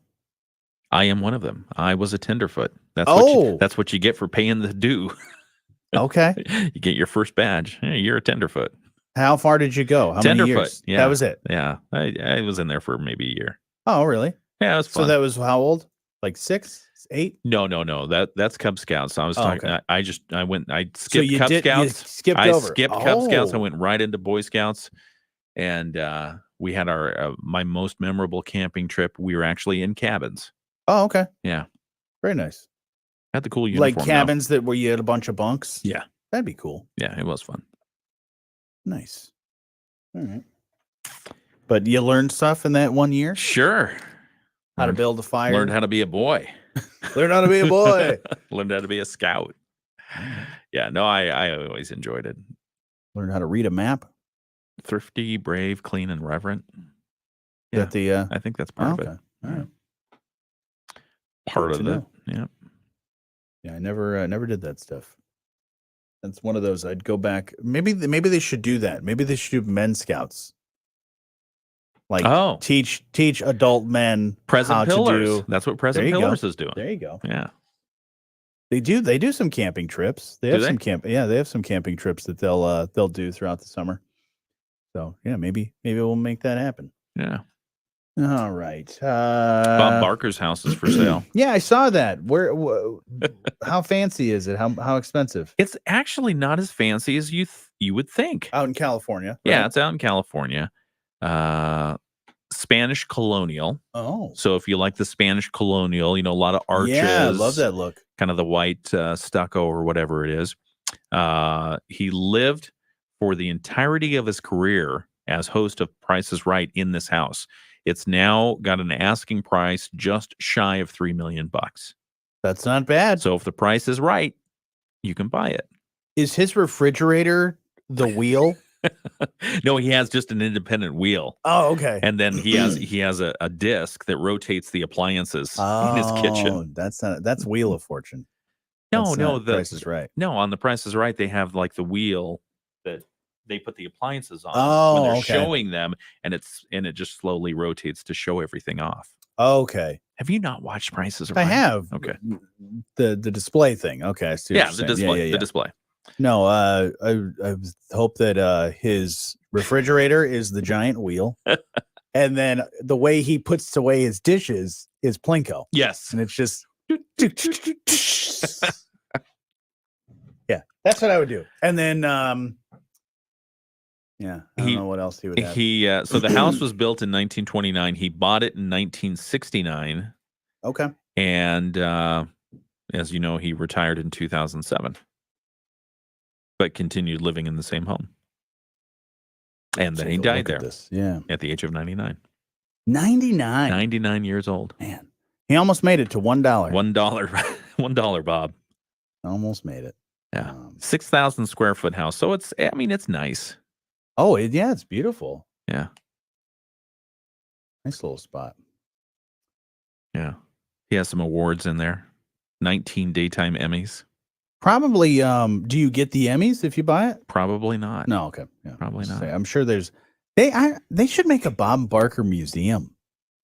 I am one of them. I was a tenderfoot. That's what you get for paying the due. Okay. You get your first badge. Hey, you're a tenderfoot. How far did you go? How many years? Yeah. That was it. Yeah. I was in there for maybe a year. Oh, really? Yeah, it was fun. So that was how old? Like 6, 8? No. That's Cub Scouts. I was talking. Okay. I skipped Cub Scouts. You skipped over. Cub Scouts. I went right into Boy Scouts, and we had our my most memorable camping trip. We were actually in cabins. Oh, okay. Yeah, Very nice. had the cool uniform. Like cabins that where you had a bunch of bunks. Yeah, that'd be cool. yeah, it was fun. Nice. All right. But you learned stuff in that 1 year. Sure. How to build a fire. Learned how to be a boy. Learned how to be a boy. Learned how to be a scout. Yeah, no, I always enjoyed it. Learned how to read a map. Thrifty, brave, clean, and reverent. Yeah, that the I think that's part of it. All right. Part Good of to it. know. Yeah. Yeah, I never did that stuff. That's one of those I'd go back. Maybe they should do that. Maybe they should do men scouts. Like teach adult men Present how Pillars. to do. That's what Present There you Pillars go. is doing. There you go. Yeah. They do some camping trips. They Do have they? some camp. Yeah, they have some camping trips that they'll do throughout the summer. So yeah, maybe we'll make that happen. Yeah. All right. Bob Barker's house is for sale. Yeah, I saw that. How fancy is it? How expensive? It's actually not as fancy as you would think. Out in California. Yeah, right? it's out in California. Spanish colonial. Oh. So if you like the Spanish colonial, a lot of arches. Yeah, I love that look. Kind of the white stucco or whatever it is. He lived for the entirety of his career as host of Price is Right in this house. It's now got an asking price just shy of $3 million. That's not bad. So if the price is right, you can buy it. Is his refrigerator the wheel? No, he has just an independent wheel. Oh, okay. And then he has a disc that rotates the appliances in his kitchen. That's Wheel of Fortune. No, the Price is Right. No, on the Price is Right, they have like the wheel that they put the appliances on Oh, when they're okay. showing them, and it just slowly rotates to show everything off. Okay. Have you not watched Prices Right? I have. Okay. The display thing. Okay. I see what Yeah, you're the saying. display. Yeah. The display. No, I hope that his refrigerator is the giant wheel, and then the way he puts away his dishes is Plinko. Yes, and it's just yeah, that's what I would do. And then yeah, I don't know what else he would have. So the house was built in 1929. He bought it in 1969. Okay, and as you know, he retired in 2007. But continued living in the same home. And then he died there. Yeah. At the age of 99. 99. 99 years old. Man. He almost made it to $1. $1. $1, Bob. Almost made it. Yeah. 6,000 square foot house. So it's nice. Oh, yeah, it's beautiful. Yeah. Nice little spot. Yeah. He has some awards in there. 19 daytime Emmys. Probably, do you get the Emmys if you buy it? Probably not. No, okay. Yeah, probably not. I'm sure they should make a Bob Barker museum.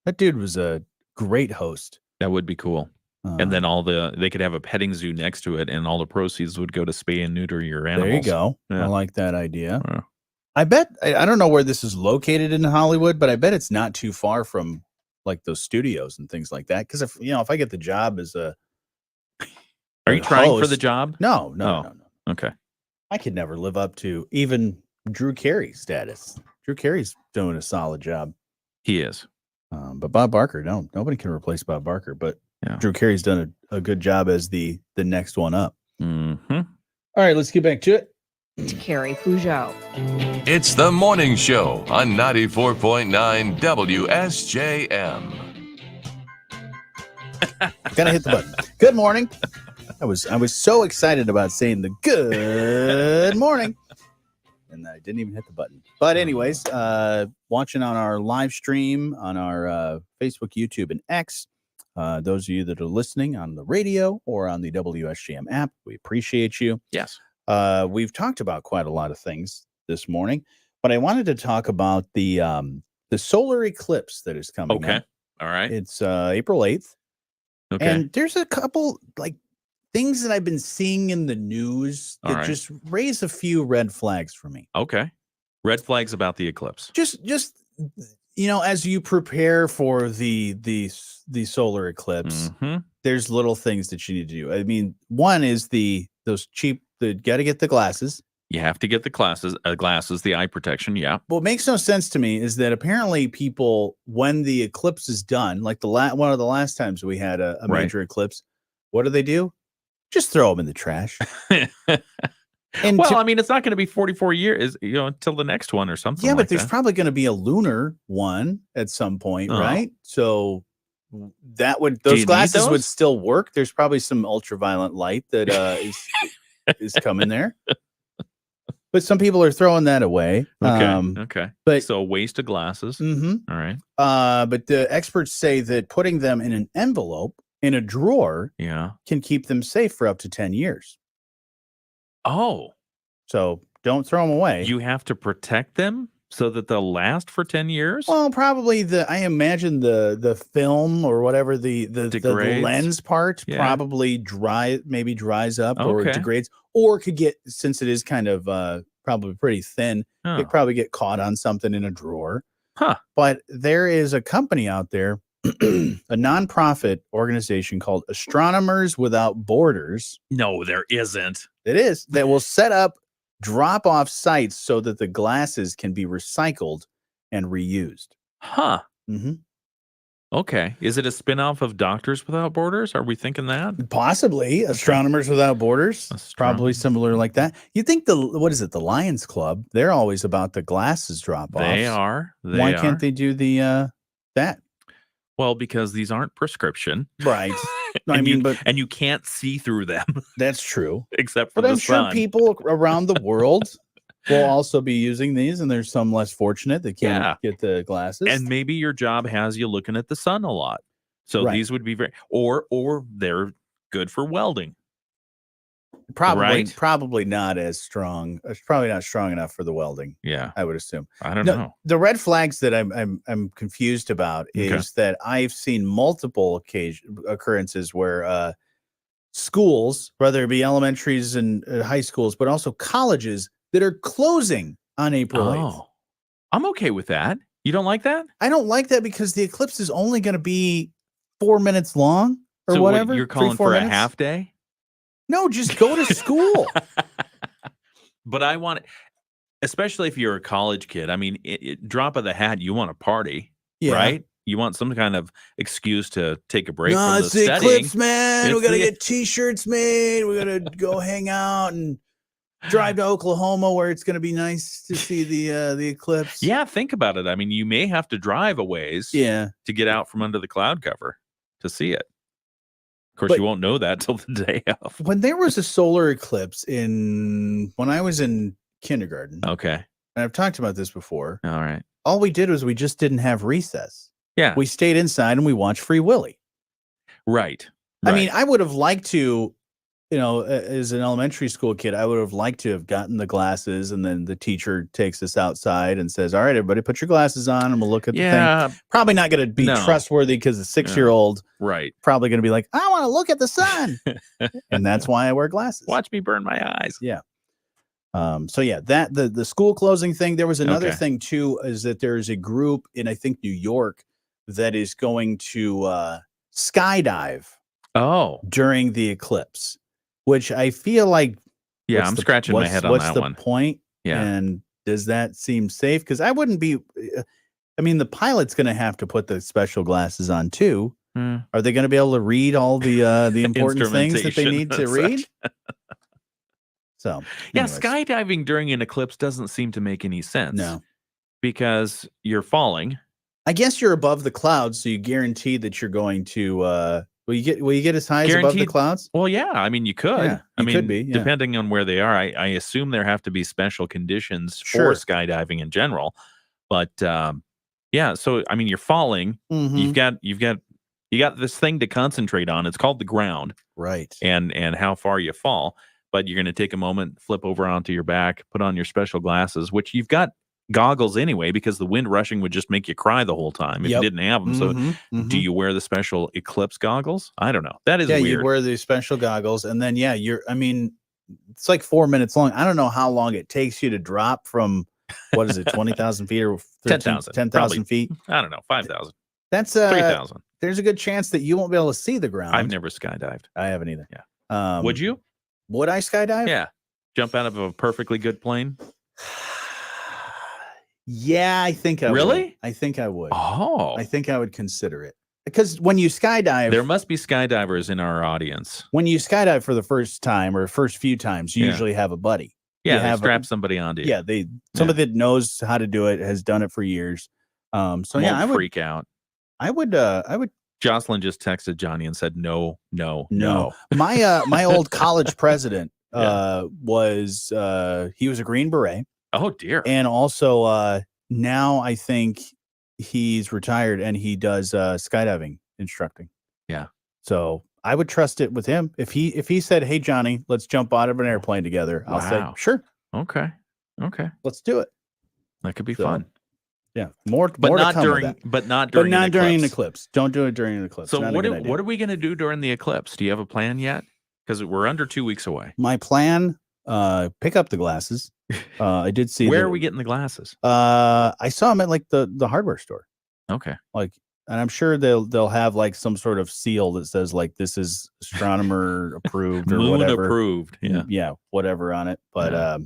That dude was a great host. That would be cool. And then they could have a petting zoo next to it, and all the proceeds would go to spay and neuter your animals. There you go. Yeah. I like that idea. I bet, I don't know where this is located in Hollywood, but I bet it's not too far from like those studios and things like that. Because if I get the job as a Are you trying for host- the job? No. Okay. I could never live up to even Drew Carey's status. Drew Carey's doing a solid job. He is. But Bob Barker, nobody can replace Bob Barker. But Yeah. Drew Carey's done a good job as the next one up. Mm-hmm. All right, let's get back to it. Carrie Peugeot. It's the morning show on 94.9 WSJM. Gotta hit the button. Good morning. I was so excited about saying the good morning, and I didn't even hit the button. But anyways, watching on our live stream on our Facebook, YouTube, and X. Those of you that are listening on the radio or on the WSJM app, we appreciate you. Yes. We've talked about quite a lot of things this morning, but I wanted to talk about the solar eclipse that is coming. Okay. up. All right. It's April 8th. Okay. And there's a couple like things that I've been seeing in the news that All right. just raise a few red flags for me. Okay. Red flags about the eclipse. Just as you prepare for the solar eclipse, Mhm. there's little things that you need to do. I mean, one is those cheap. Got to get the glasses. You have to get the glasses, the eye protection. Yeah. What makes no sense to me is that apparently people, when the eclipse is done, like one of the last times we had a Right. major eclipse, what do? Just throw them in the trash. And well, I mean, it's not going to be 44 years, until the next one or something. Yeah, but like there's that. probably going to be a lunar one at some point, Oh. right? So those you need glasses would those? still work. There's probably some ultraviolet light that is coming there. But some people are throwing that away. Okay. But so a waste of glasses. Mhm. All right. But the experts say that putting them in an envelope in a drawer Yeah. can keep them safe for up to 10 years. Oh, So don't throw them away. you have to protect them so that they'll last for 10 years? Well, probably I imagine the film or whatever the Degrades? lens part Yeah. probably dries up or Okay. degrades, or could get, since it is kind of probably pretty thin, Oh. it probably get caught on something in a drawer. Huh. But there is a company out there, a nonprofit organization called Astronomers Without Borders. No, there isn't. It is, that will set up drop-off sites so that the glasses can be recycled and reused. Huh. Mm-hmm. Okay. Is it a spinoff of Doctors Without Borders? Are we thinking that? Possibly. Astronomers Without Borders. Probably similar like that. You think the Lions Club? They're always about the glasses drop off. They are. Why can't they do the that? Well, because these aren't prescription. Right. No, I And mean, and you can't see through them that's true. except for But the I'm sure sun. people around the world will also be using these, and there's some less fortunate that can't get the glasses. And maybe your job has you looking at the sun a lot. So Right. these would be or they're good for welding. Probably not as strong. It's probably not strong enough for the welding. Yeah. I would assume. I don't know. The red flags that I'm confused about is that I've seen multiple occurrences where schools, whether it be elementaries and high schools, but also colleges that are closing on April 8th. Oh, I'm okay with that. You don't like that? I don't like that because the eclipse is only going to be 4 minutes long or So whatever. you're calling 3-4 for minutes? a half day? No, just go to school. But I want, especially if you're a college kid. I mean, drop of the hat, you want to party, Yeah. right? You want some kind of excuse to take a break No, from the it's the studying. eclipse, man. We It's got to the- get T-shirts made. We got to go hang out and drive to Oklahoma where it's going to be nice to see the eclipse. Yeah, think about it. I mean, you may have to drive a ways Yeah. to get out from under the cloud cover to see it. Of course, But- you won't know that till the day of. When there was a solar eclipse when I was in kindergarten, Okay. and I've talked about this before, All right. all we did was we just didn't have recess. Yeah. We stayed inside and we watched Free Willy. Right. I mean, I would have liked to, as an elementary school kid, I would have liked to have gotten the glasses, and then the teacher takes us outside and says, all right, everybody put your glasses on and we'll look at the thing. Probably not going to be No. trustworthy because the 6-year-old Right. probably going to be like, I want to look at the sun. And that's why I wear glasses. Watch me burn my eyes. Yeah. So yeah, that the school closing thing, there was another Okay. thing too, is that there's a group in, I think, New York that is going to skydive Oh, during the eclipse, which I feel like, yeah. what's I'm the- scratching my what's- head on what's that the one. point? Yeah. And does that seem safe? Because I wouldn't be. I mean, the pilot's going to have to put the special glasses on too. Hmm. Are they going to be able to read all the important things that they Instrumentation need to and read? such. So Yeah, anyways. skydiving during an eclipse doesn't seem to make any sense. No. Because you're falling. I guess you're above the clouds, so you guarantee that you're going to. Will you get as high as above the Guaranteed- clouds? Well, yeah. I mean, you could. Yeah, I you mean, could be, yeah. depending on where they are. I assume there have to be special conditions Sure. for skydiving in general. But yeah, so I mean, you're falling. Mhm. You've got this thing to concentrate on. It's called the ground, Right. and how far you fall. But you're going to take a moment, flip over onto your back, put on your special glasses, which you've got goggles anyway, because the wind rushing would just make you cry the whole time if Yep. you didn't have them. So Mhm, do mhm. you wear the special eclipse goggles? I don't know. That is Yeah, weird. you wear the special goggles, and then I mean, it's like 4 minutes long. I don't know how long it takes you to drop from, what is it, 20,000 feet or 10,000. 10,000 feet? I don't know, 5,000, That's 3,000. There's a good chance that you won't be able to see the ground. I've never skydived. I haven't either. Yeah. Would you? Would I skydive? Yeah. Jump out of a perfectly good plane? Yeah, I think I would. Really? I think I would. Oh. I think I would consider it. Because when you skydive, There must be skydivers in our audience. when you skydive for the first time or first few times, you Yeah. usually have a buddy. Yeah, You they have strap somebody onto you. Yeah, somebody that knows how to do it, has done it for years. So yeah, Won't I would freak out. I would Jocelyn just texted Johnny and said, no. My old college president Yeah. was he was a Green Beret. Oh, dear. And also now I think he's retired and he does skydiving instructing. Yeah. So I would trust it with him. If he said, "Hey Johnny, let's jump out of an airplane together," I'll say, Wow. "Sure, Okay. let's do it." That could be So, fun. Yeah, more But to not come with during that. but not But during not an during an eclipse. eclipse. Don't do it during an eclipse. So Not a what good are, idea. what are we going to do during the eclipse? Do you have a plan yet? Because we're under 2 weeks away. My plan? Pick up the glasses. I did see. Where are we getting the glasses? I saw them at like the hardware store. Okay. Like, and I'm sure they'll have like some sort of seal that says like this is astronomer approved or Moon whatever. approved. Yeah. Yeah, whatever on it. But Yeah.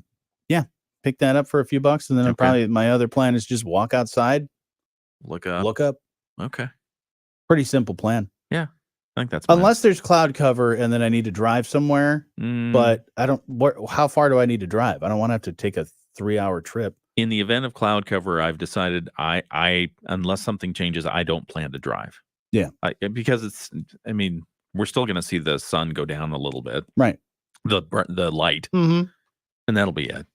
yeah, pick that up for a few bucks, and then Okay. probably my other plan is just walk outside, Look up. look up. Okay. Pretty simple plan. Yeah. I think that's fine. Unless there's cloud cover and then I need to drive somewhere, but I don't. How far do I need to drive? I don't want to have to take a 3-hour trip. In the event of cloud cover, I've decided I unless something changes, I don't plan to drive. Yeah. Because we're still going to see the sun go down a little bit, Right. the light, Mm-hmm. and that'll be it.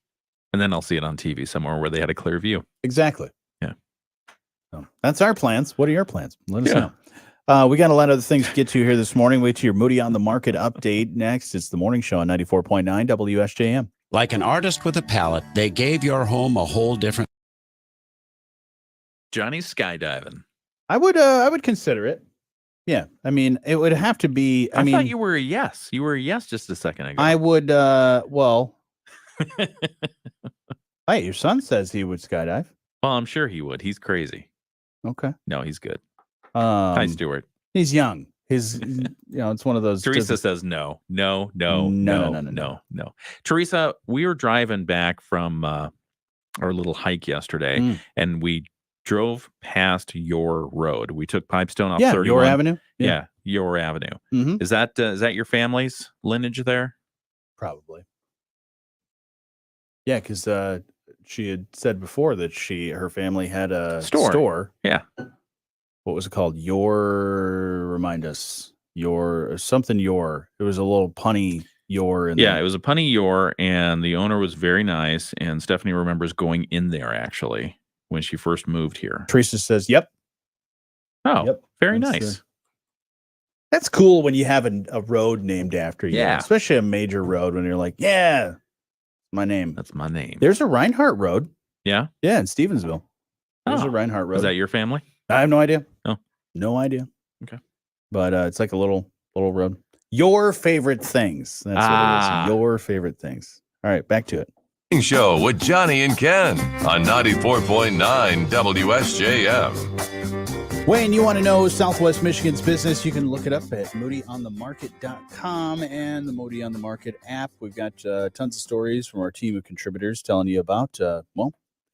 And then I'll see it on TV somewhere where they had a clear view. Exactly. Yeah. So that's our plans. What are your plans? Let us Yeah. know. We got a lot of other things to get to here this morning. Wait till your Moody on the Market update next. It's the morning show on 94.9 WSJM. Like an artist with a palette, they gave your home a whole different. Johnny's skydiving. I would consider it. Yeah. I mean, it would have to be. I thought you were a yes. You were a yes just a second ago. I would. Well. Hey, your son says he would skydive. Well, I'm sure he would. He's crazy. Okay. No, he's good. Hi, Stuart. He's young. It's one of those. Teresa says no. Teresa, we were driving back from our little hike yesterday, and we drove past your road. We took Pipestone off 31. Your Avenue. Yeah, your Avenue. Mm-hmm. Is that your family's lineage there? Probably. Yeah, because she had said before that her family had a store. Yeah. What was it called? Remind us. It was a little punny your. Yeah, it was a punny your, and the owner was very nice. And Stephanie remembers going in there actually when she first moved here. Teresa says, "Yep." Oh, yep. Very nice. That's cool when you have a road named after you, Yeah. especially a major road. When you're like, "Yeah, my name." That's my name. There's a Reinhardt Road. Yeah. Yeah, in Stevensville. There's a Reinhardt Road. Is that your family? I have no idea. Oh. No idea. Okay. But it's like a little road. Your favorite things. That's what it is. Your favorite things. All right, back to it. Show with Jonny and Ken on 94.9 WSJM. When you want to know Southwest Michigan's business, you can look it up at moodyonthemarket.com and the Moody on the Market app. We've got tons of stories from our team of contributors telling you about,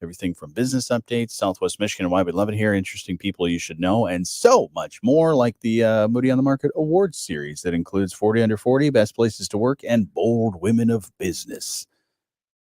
everything from business updates, Southwest Michigan, and why we love it here, interesting people you should know, and so much more, like the Moody on the Market Awards series that includes 40 Under 40, Best Places to Work, and Bold Women of Business.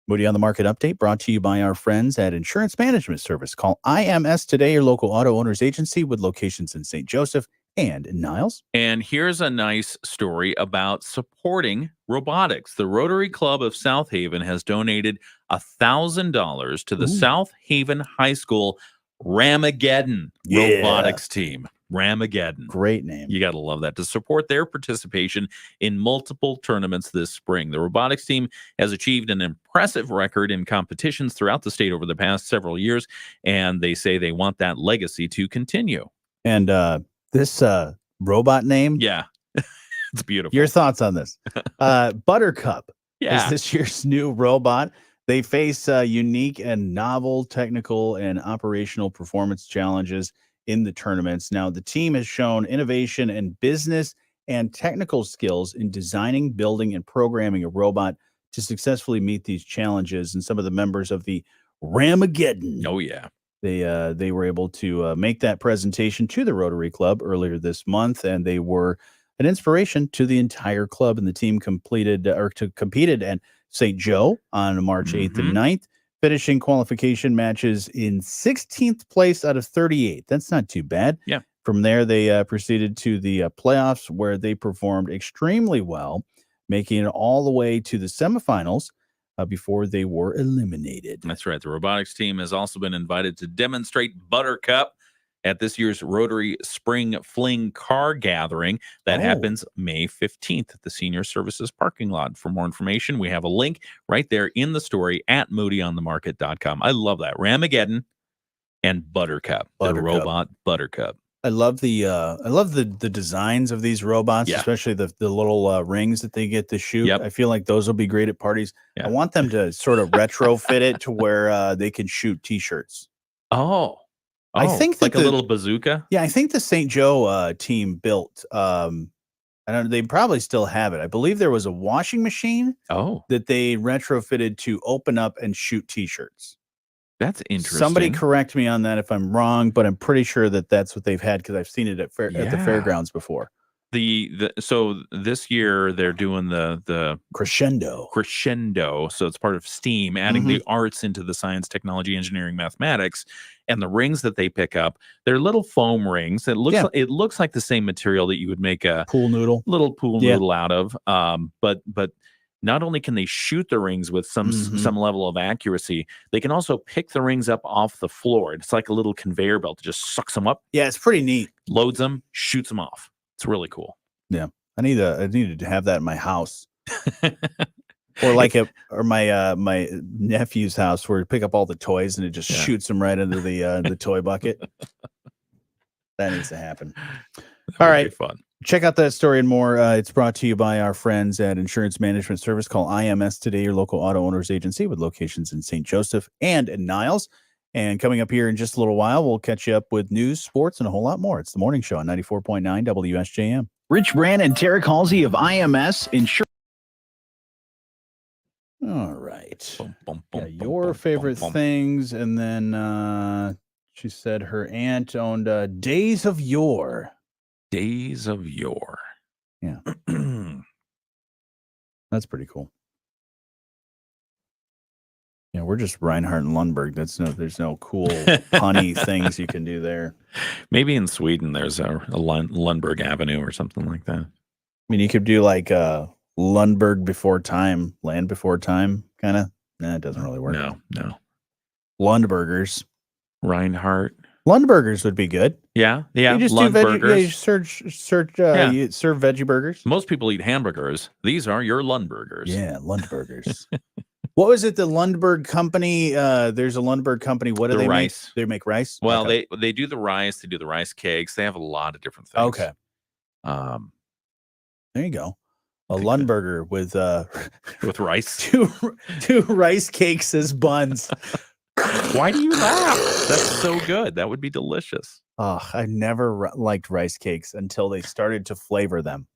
Moody on the Market update brought to you by our friends at Insurance Management Service. Call IMS today, your local auto owners agency with locations in St. Joseph and in Niles. And here's a nice story about supporting robotics. The Rotary Club of South Haven has donated $1,000 to the South Haven High School Ramageddon robotics team. Ramageddon. Great name. You got to love that. To support their participation in multiple tournaments this spring. The robotics team has achieved an impressive record in competitions throughout the state over the past several years, and they say they want that legacy to continue. And this robot name? Yeah. It's beautiful. Your thoughts on this? Buttercup Yeah. is this year's new robot. They face unique and novel technical and operational performance challenges in the tournaments. Now, the team has shown innovation and business and technical skills in designing, building, and programming a robot to successfully meet these challenges. And some of the members of the Ramageddon, Oh, yeah. they were able to make that presentation to the Rotary Club earlier this month, and they were an inspiration to the entire club. And the team competed at St. Joe on March 8th and 9th, finishing qualification matches in 16th place out of 38. That's not too bad. Yeah. From there, they proceeded to the playoffs, where they performed extremely well, making it all the way to the semifinals before they were eliminated. That's right. The robotics team has also been invited to demonstrate Buttercup at this year's Rotary Spring Fling Car Gathering. That happens May 15th at the Senior Services parking lot. For more information, we have a link right there in the story at moodyonthemarket.com. I love that. Ramageddon and Buttercup, the robot Buttercup. I love the designs of these robots, especially the little rings that they get to shoot. I feel like those will be great at parties. I want them to sort of retrofit it to where they can shoot T-shirts. I think that like a little bazooka. Yeah, I think the St. Joe team built. I don't know. They probably still have it. I believe there was a washing machine. That they retrofitted to open up and shoot T-shirts. That's interesting. Somebody correct me on that if I'm wrong, but I'm pretty sure that that's what they've had, because I've seen it at the fairgrounds before. So this year they're doing the crescendo. So it's part of STEAM, adding the arts into the science, technology, engineering, mathematics, and the rings that they pick up. They're little foam rings. It looks like the same material that you would make a pool noodle out of. But not only can they shoot the rings with some level of accuracy, they can also pick the rings up off the floor. It's like a little conveyor belt that just sucks them up. Yeah, it's pretty neat. Loads them, shoots them off. It's really cool. Yeah, I needed to have that in my house, or my nephew's house, where you pick up all the toys and it just shoots them right into the toy bucket. That needs to happen. All right, fun. Check out that story and more. It's brought to you by our friends at Insurance Management Service. Call IMS today, your local auto owners agency with locations in St. Joseph and in Niles. And coming up here in just a little while, we'll catch you up with news, sports, and a whole lot more. It's the morning show on 94.9 WSJM. Rich Brand and Tarek Halsey of IMS Insurance. All right. Your favorite things. And then she said her aunt owned Days of Yore. Days of Yore. Yeah. That's pretty cool. Yeah, we're just Reinhardt and Lundberg. There's no cool punny things you can do there. Maybe in Sweden there's a Lundberg Avenue or something like that. I mean, you could do like Lundberg before time, land before time, kind of. Nah, it doesn't really work. No. Lundbergers. Reinhardt. Lundbergers would be good. Yeah. You just do you search. You serve veggie burgers. Most people eat hamburgers. These are your Lundbergers. Yeah, Lundbergers. What was it? The Lundberg Company. There's a Lundberg Company. What do they make? They make rice. Well, they do the rice. They do the rice cakes. They have a lot of different things. Okay. There you go. A Lundberger with rice. Two rice cakes as buns. Why do you laugh? That's so good. That would be delicious. Oh, I never liked rice cakes until they started to flavor them.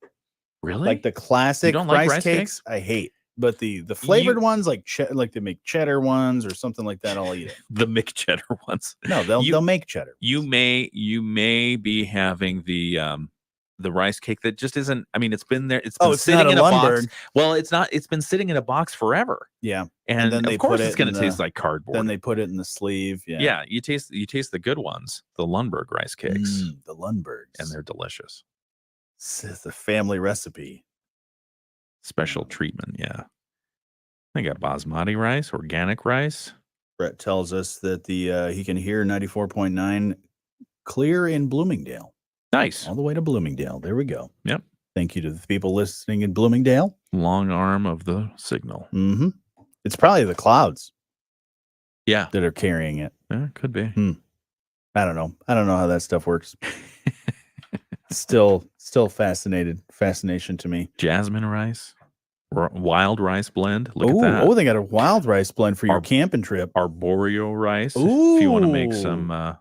Really? Like the classic rice cakes, I hate. But the flavored ones, like they make cheddar ones or something like that, I'll eat it. The McCheddar ones. No, they'll make cheddar. You may be having the rice cake that just isn't. I mean, it's been there. It's been sitting in a box. Well, it's not. It's been sitting in a box forever. Yeah, and then of course it's going to taste like cardboard. Then they put it in the sleeve. Yeah. You taste the good ones, the Lundberg rice cakes, the Lundbergs, and they're delicious. It's a family recipe. Special treatment, yeah. They got basmati rice, organic rice. Brett tells us that he can hear 94.9 clear in Bloomingdale. Nice. All the way to Bloomingdale. There we go. Yep. Thank you to the people listening in Bloomingdale. Long arm of the signal. Mm-hmm. It's probably the clouds. Yeah. That are carrying it. Yeah, could be. I don't know. I don't know how that stuff works. Still fascination to me. Jasmine rice. Wild rice blend. Look at that. Oh, they got a wild rice blend for your camping trip. Arboreal rice. Ooh. If you want to make some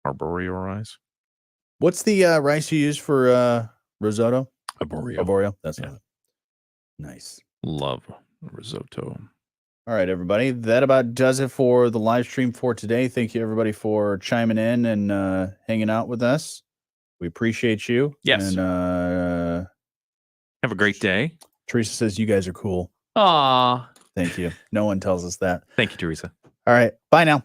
arboreal rice. What's the rice you use for risotto? Arboreal. That's nice. Love Risotto. All right, everybody. That about does it for the live stream for today. Thank you, everybody, for chiming in and hanging out with us. We appreciate you. Yes. And have a great day. Teresa says you guys are cool. Aw. Thank you. No one tells us that. Thank you, Teresa. All right. Bye now.